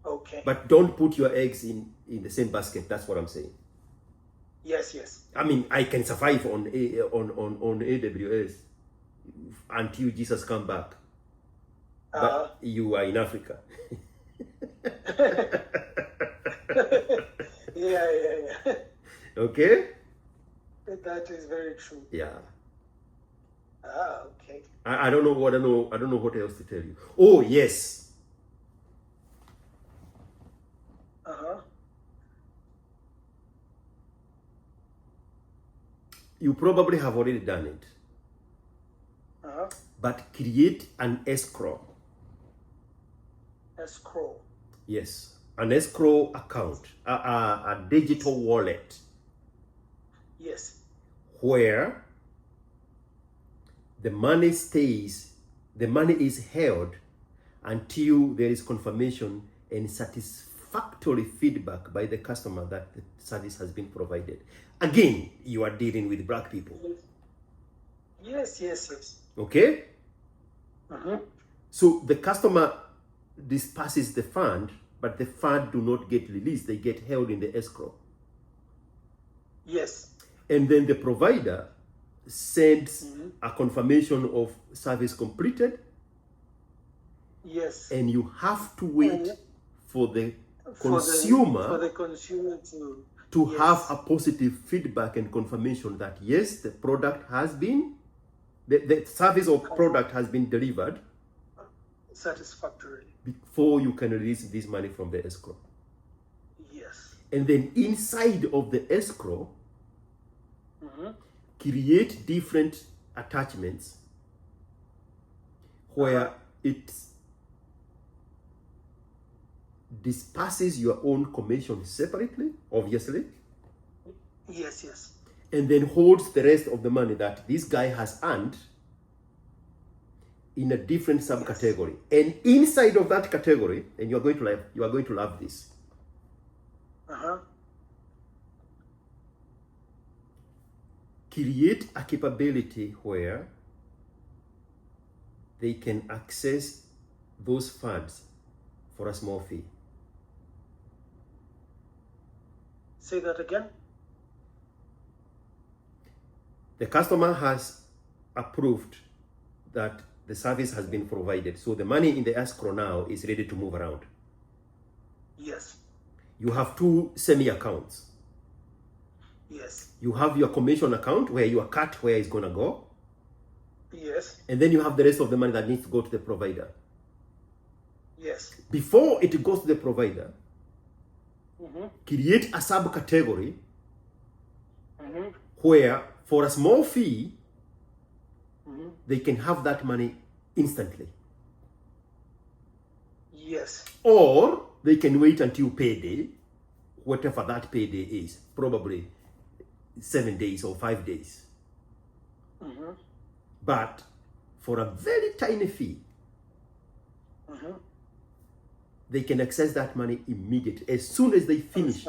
Speaker 2: Okay.
Speaker 1: But don't put your eggs in the same basket. That's what I'm saying.
Speaker 2: Yes.
Speaker 1: I mean, I can survive on AWS until Jesus come back. But you are in Africa.
Speaker 2: Yeah.
Speaker 1: Okay?
Speaker 2: That is very true.
Speaker 1: Yeah.
Speaker 2: Okay.
Speaker 1: I don't know what else to tell you. Oh, yes. You probably have already done it. But create an escrow.
Speaker 2: Escrow.
Speaker 1: Yes. An escrow account. A digital wallet.
Speaker 2: Yes.
Speaker 1: Where the money is held until there is confirmation and satisfactory feedback by the customer that the service has been provided. Again, you are dealing with black people.
Speaker 2: Yes.
Speaker 1: Okay? So the customer disperses the fund, but the fund do not get released. They get held in the escrow.
Speaker 2: Yes.
Speaker 1: And then the provider sends a confirmation of service completed.
Speaker 2: Yes.
Speaker 1: And you have to wait for the consumer
Speaker 2: for the consumer
Speaker 1: to have a positive feedback and confirmation that yes, the product has been, the service or product has been delivered
Speaker 2: satisfactorily
Speaker 1: before you can release this money from the escrow.
Speaker 2: Yes.
Speaker 1: And then inside of the escrow, create different attachments where it disperses your own commission separately, obviously.
Speaker 2: Yes, yes.
Speaker 1: And then holds the rest of the money that this guy has earned in a different subcategory. And inside of that category, and you are going to love this. Create a capability where they can access those funds for a small fee.
Speaker 2: Say that again.
Speaker 1: The customer has approved that the service has been provided. So the money in the escrow now is ready to move around.
Speaker 2: Yes.
Speaker 1: You have two semi-accounts.
Speaker 2: Yes.
Speaker 1: You have your commission account where you are cut where it's going to go.
Speaker 2: Yes.
Speaker 1: And then you have the rest of the money that needs to go to the provider.
Speaker 2: Yes.
Speaker 1: Before it goes to the provider, create a subcategory where for a small fee, they can have that money instantly.
Speaker 2: Yes.
Speaker 1: Or they can wait until payday, whatever that payday is, probably 7 days or 5 days. But for a very tiny fee, they can access that money immediately, as soon as they finish.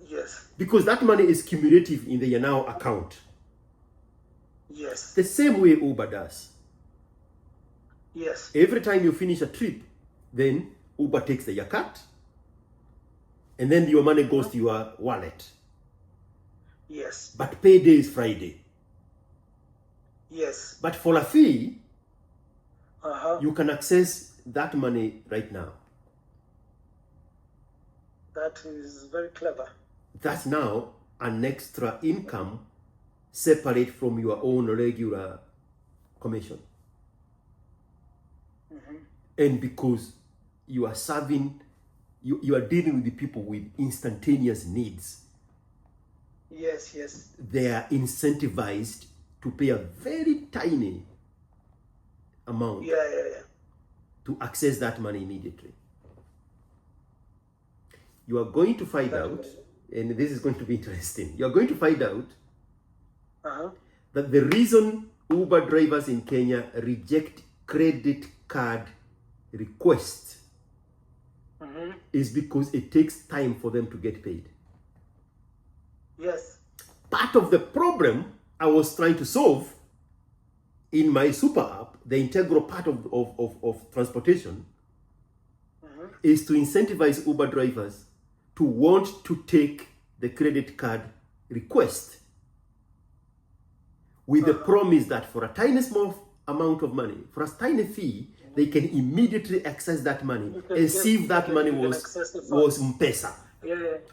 Speaker 2: Yes.
Speaker 1: Because that money is cumulative in the now account.
Speaker 2: Yes.
Speaker 1: The same way Uber does.
Speaker 2: Yes.
Speaker 1: Every time you finish a trip, then Uber takes your cut, and then your money goes to your wallet.
Speaker 2: Yes.
Speaker 1: But payday is Friday.
Speaker 2: Yes.
Speaker 1: But for a fee, you can access that money right now.
Speaker 2: That is very clever.
Speaker 1: That's now an extra income separate from your own regular commission. And because you are serving, you are dealing with the people with instantaneous needs.
Speaker 2: Yes, yes.
Speaker 1: They are incentivized to pay a very tiny amount to access that money immediately. You are going to find out, and this is going to be interesting, you are going to find out that the reason Uber drivers in Kenya reject credit card requests is because it takes time for them to get paid.
Speaker 2: Yes.
Speaker 1: Part of the problem I was trying to solve in my super app, the integral part of transportation, is to incentivize Uber drivers to want to take the credit card request with the promise that for a tiny small amount of money, for a tiny fee, they can immediately access that money and see if that money was M-Pesa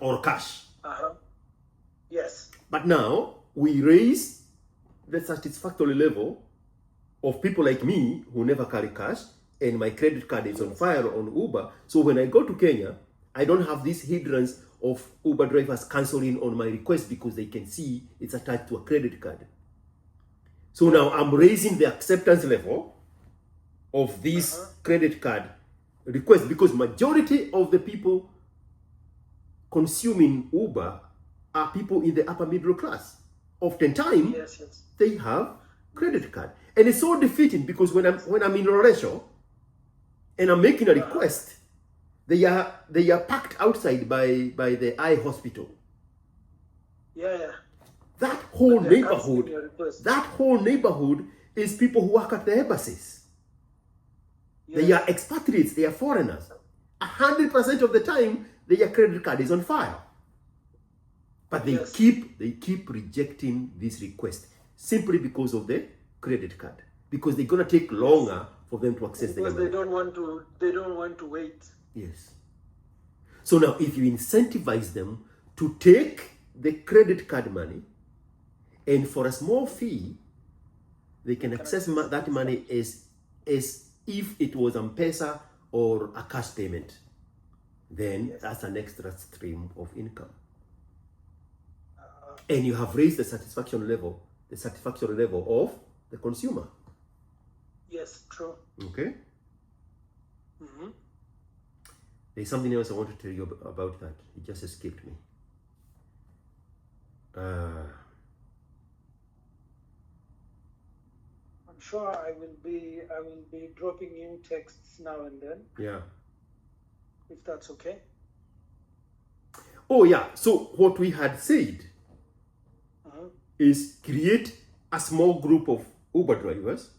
Speaker 1: or cash.
Speaker 2: Yes.
Speaker 1: But now we raise the satisfactory level of people like me who never carry cash, and my credit card is on fire on Uber. So when I go to Kenya, I don't have this hindrance of Uber drivers canceling on my request because they can see it's attached to a credit card. So now I'm raising the acceptance level of this credit card request, because majority of the people consuming Uber are people in the upper middle class. Oftentimes, they have credit card. And it's so defeating because when I'm in Loresho and I'm making a request, they are packed outside by the eye hospital. That whole neighborhood is people who work at the embassies. They are expatriates, they are foreigners. 100% of the time, their credit card is on file. But they keep rejecting this request simply because of the credit card. Because they're gonna take longer for them to access the money.
Speaker 2: Because they don't want to wait.
Speaker 1: Yes. So now if you incentivize them to take the credit card money, and for a small fee, they can access that money as if it was M-Pesa or a cash payment. Then that's an extra stream of income. And you have raised the satisfaction level of the consumer.
Speaker 2: Yes, true.
Speaker 1: Okay?
Speaker 2: Mm-hmm.
Speaker 1: There's something else I want to tell you about that. It just escaped me.
Speaker 2: I'm sure I will be dropping you texts now and then.
Speaker 1: Yeah.
Speaker 2: If that's okay.
Speaker 1: Oh yeah. So what we had said is create a small group of Uber drivers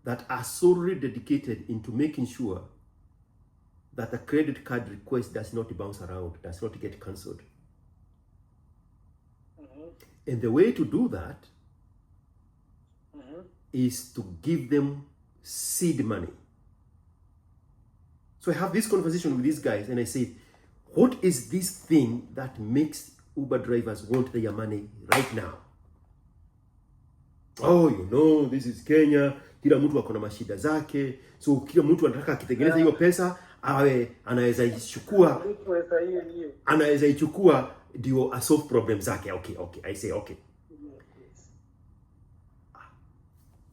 Speaker 1: that are solely dedicated into making sure that the credit card request does not bounce around, does not get cancelled. And the way to do that is to give them seed money. So I have this conversation with these guys and I say, what is this thing that makes Uber drivers want their money right now? Oh, you know, this is Kenya. Kila mtu akona mashida zake. So kila mtu anataka akitengeneza hiyo pesa, awe anaweza ichukua ndio asolve problem zake. Okay. I say okay.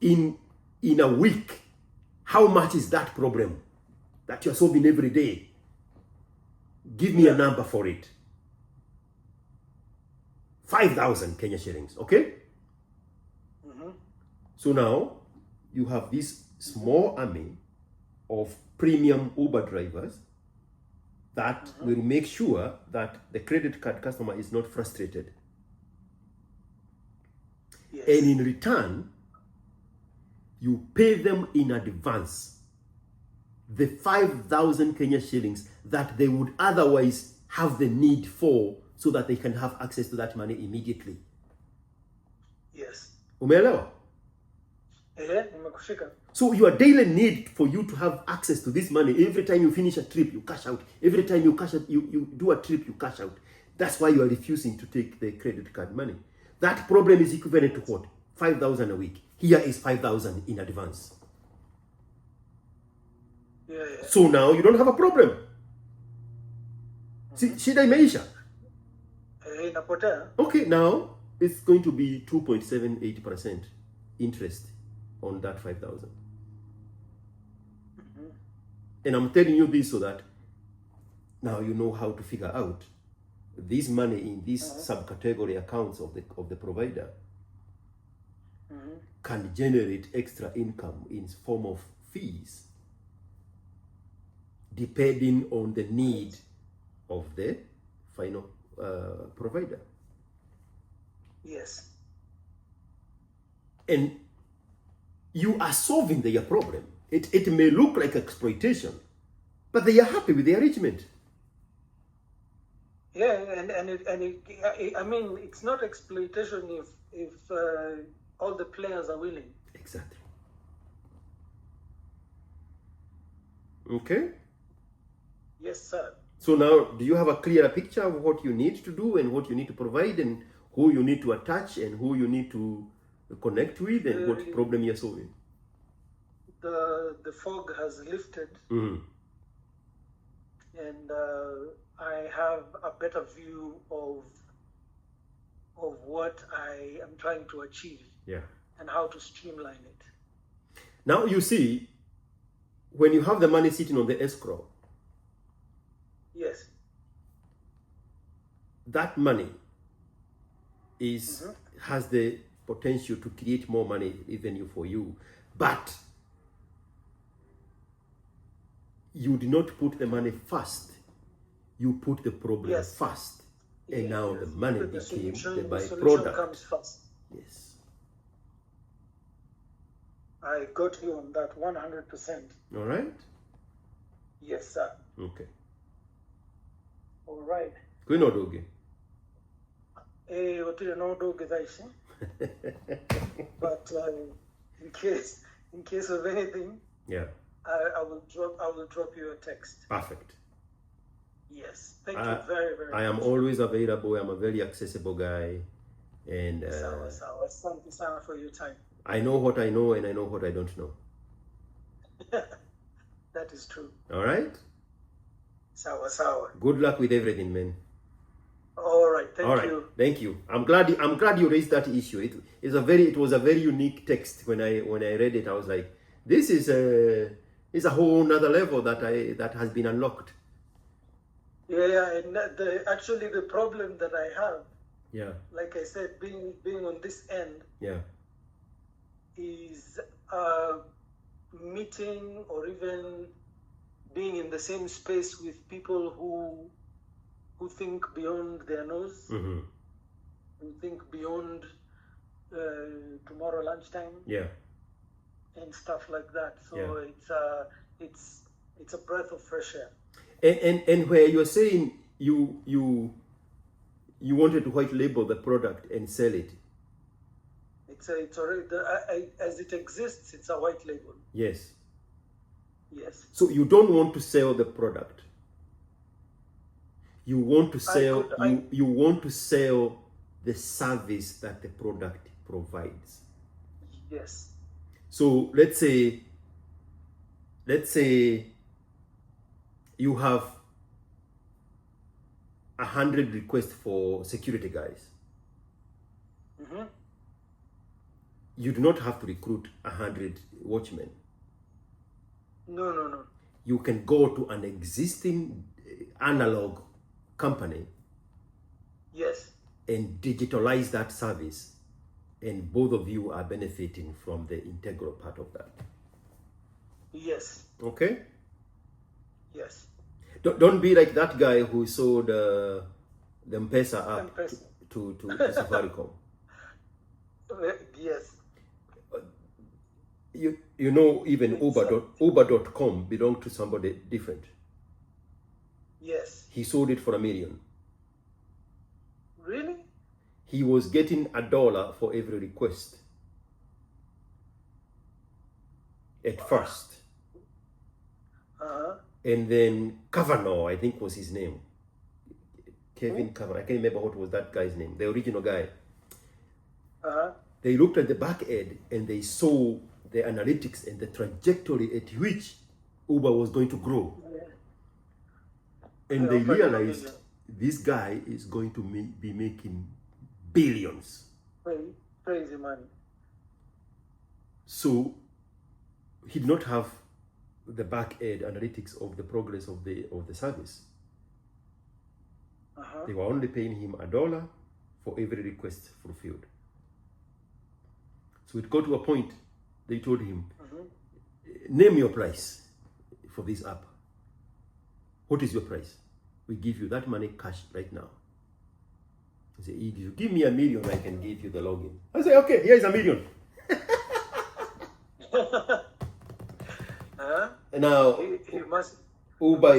Speaker 1: In a week, how much is that problem that you're solving every day? Give me a number for it. 5,000 Kenya shillings, okay? So now you have this small army of premium Uber drivers that will make sure that the credit card customer is not frustrated.
Speaker 2: Yes.
Speaker 1: And in return, you pay them in advance the 5,000 Kenya shillings that they would otherwise have the need for, so that they can have access to that money immediately.
Speaker 2: Yes.
Speaker 1: Umeelewa?
Speaker 2: Nimekushika.
Speaker 1: So your daily need for you to have access to this money, every time you finish a trip, you cash out. Every time you cash out, you do a trip, you cash out. That's why you are refusing to take the credit card money. That problem is equivalent to what? 5,000 a week. Here is 5,000 in advance.
Speaker 2: Yeah.
Speaker 1: So now you don't have a problem. See, shida imeisha.
Speaker 2: Inapotea.
Speaker 1: Okay, now it's going to be 2.78% interest on that 5,000. And I'm telling you this so that now you know how to figure out this money in these subcategory accounts of the provider can generate extra income in form of fees, depending on the need of the final provider.
Speaker 2: Yes.
Speaker 1: And you are solving their problem. It may look like exploitation, but they are happy with the arrangement.
Speaker 2: Yeah, and I mean, it's not exploitation if all the players are willing.
Speaker 1: Exactly. Okay.
Speaker 2: Yes, sir.
Speaker 1: So now, do you have a clearer picture of what you need to do and what you need to provide and who you need to attach and who you need to connect with and what problem you're solving?
Speaker 2: The fog has lifted, and I have a better view of what I am trying to achieve.
Speaker 1: Yeah.
Speaker 2: And how to streamline it.
Speaker 1: Now you see, when you have the money sitting on the escrow,
Speaker 2: yes,
Speaker 1: that money has the potential to create more money revenue for you, but you did not put the money first. You put the problem first, and now the money became the byproduct.
Speaker 2: Comes first.
Speaker 1: Yes.
Speaker 2: I got you on that 100%.
Speaker 1: All right?
Speaker 2: Yes, sir.
Speaker 1: Okay.
Speaker 2: All right.
Speaker 1: Kuino doge.
Speaker 2: Otile no dog is but in case of anything,
Speaker 1: Yeah.
Speaker 2: I will drop you a text.
Speaker 1: Perfect.
Speaker 2: Yes. Thank you very, very
Speaker 1: I am
Speaker 2: much.
Speaker 1: always available. I'm a very accessible guy. And
Speaker 2: Sawa. Asante sana for your time.
Speaker 1: I know what I know and I know what I don't know.
Speaker 2: That is true.
Speaker 1: All right?
Speaker 2: Sawa.
Speaker 1: Good luck with everything, man.
Speaker 2: All right. Thank you.
Speaker 1: Thank you. I'm glad you raised that issue. It was a very unique text. When I read it, I was like, this is a whole nother level that has been unlocked.
Speaker 2: Yeah, and actually the problem that I have,
Speaker 1: Yeah.
Speaker 2: like I said, being on this end,
Speaker 1: Yeah.
Speaker 2: is meeting or even being in the same space with people who think beyond their nose,
Speaker 1: Mm-hmm.
Speaker 2: who think beyond tomorrow lunchtime,
Speaker 1: Yeah.
Speaker 2: and stuff like that. So
Speaker 1: Yeah.
Speaker 2: it's a breath of fresh air.
Speaker 1: And where you're saying you wanted to white label the product and sell it.
Speaker 2: It's already as it exists. It's a white label.
Speaker 1: Yes.
Speaker 2: Yes.
Speaker 1: So you don't want to sell the product. You want to sell you want to sell the service that the product provides.
Speaker 2: Yes.
Speaker 1: So let's say you have 100 requests for security guys.
Speaker 2: Mm-hmm.
Speaker 1: You do not have to recruit 100 watchmen.
Speaker 2: No.
Speaker 1: You can go to an existing analog company.
Speaker 2: Yes.
Speaker 1: And digitalize that service, and both of you are benefiting from the integral part of that.
Speaker 2: Yes.
Speaker 1: Okay?
Speaker 2: Yes.
Speaker 1: Don't be like that guy who sold the M-Pesa app to Safaricom.
Speaker 2: Yes.
Speaker 1: You know, even Uber.com belonged to somebody different.
Speaker 2: Yes.
Speaker 1: He sold it for $1 million.
Speaker 2: Really?
Speaker 1: He was getting $1 for every request at first.
Speaker 2: Uh-huh.
Speaker 1: And then Kavanaugh, I think was his name. Kevin Kavanaugh. I can't remember what was that guy's name. The original guy.
Speaker 2: Uh-huh.
Speaker 1: They looked at the back end and they saw the analytics and the trajectory at which Uber was going to grow. And they realized this guy is going to be making billions.
Speaker 2: Crazy money.
Speaker 1: So he did not have the back end analytics of the progress of the service.
Speaker 2: Uh-huh.
Speaker 1: They were only paying him $1 for every request fulfilled. So it got to a point they told him, name your price for this app. What is your price? We give you that money cash right now. He said, if you give me $1 million, I can give you the login. I say, okay, here is $1 million. Now, Uber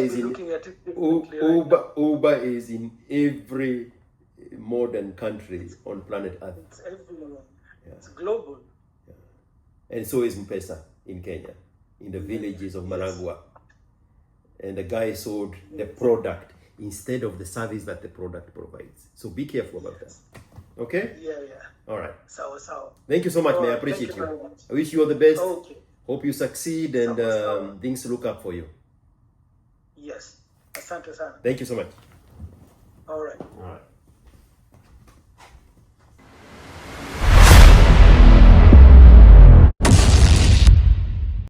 Speaker 1: is in every modern country on planet Earth.
Speaker 2: It's everywhere. Yeah. It's global.
Speaker 1: Yeah. And so is M-Pesa in Kenya, in the villages of Maragua. And the guy sold the product instead of the service that the product provides. So be careful about that. Okay?
Speaker 2: Yeah.
Speaker 1: All right.
Speaker 2: Sawa.
Speaker 1: Thank you so much, man. I appreciate you. I wish you all the best.
Speaker 2: Okay.
Speaker 1: Hope you succeed and things look up for you.
Speaker 2: Yes. Asante sana.
Speaker 1: Thank you so much.
Speaker 2: All right.
Speaker 1: All right.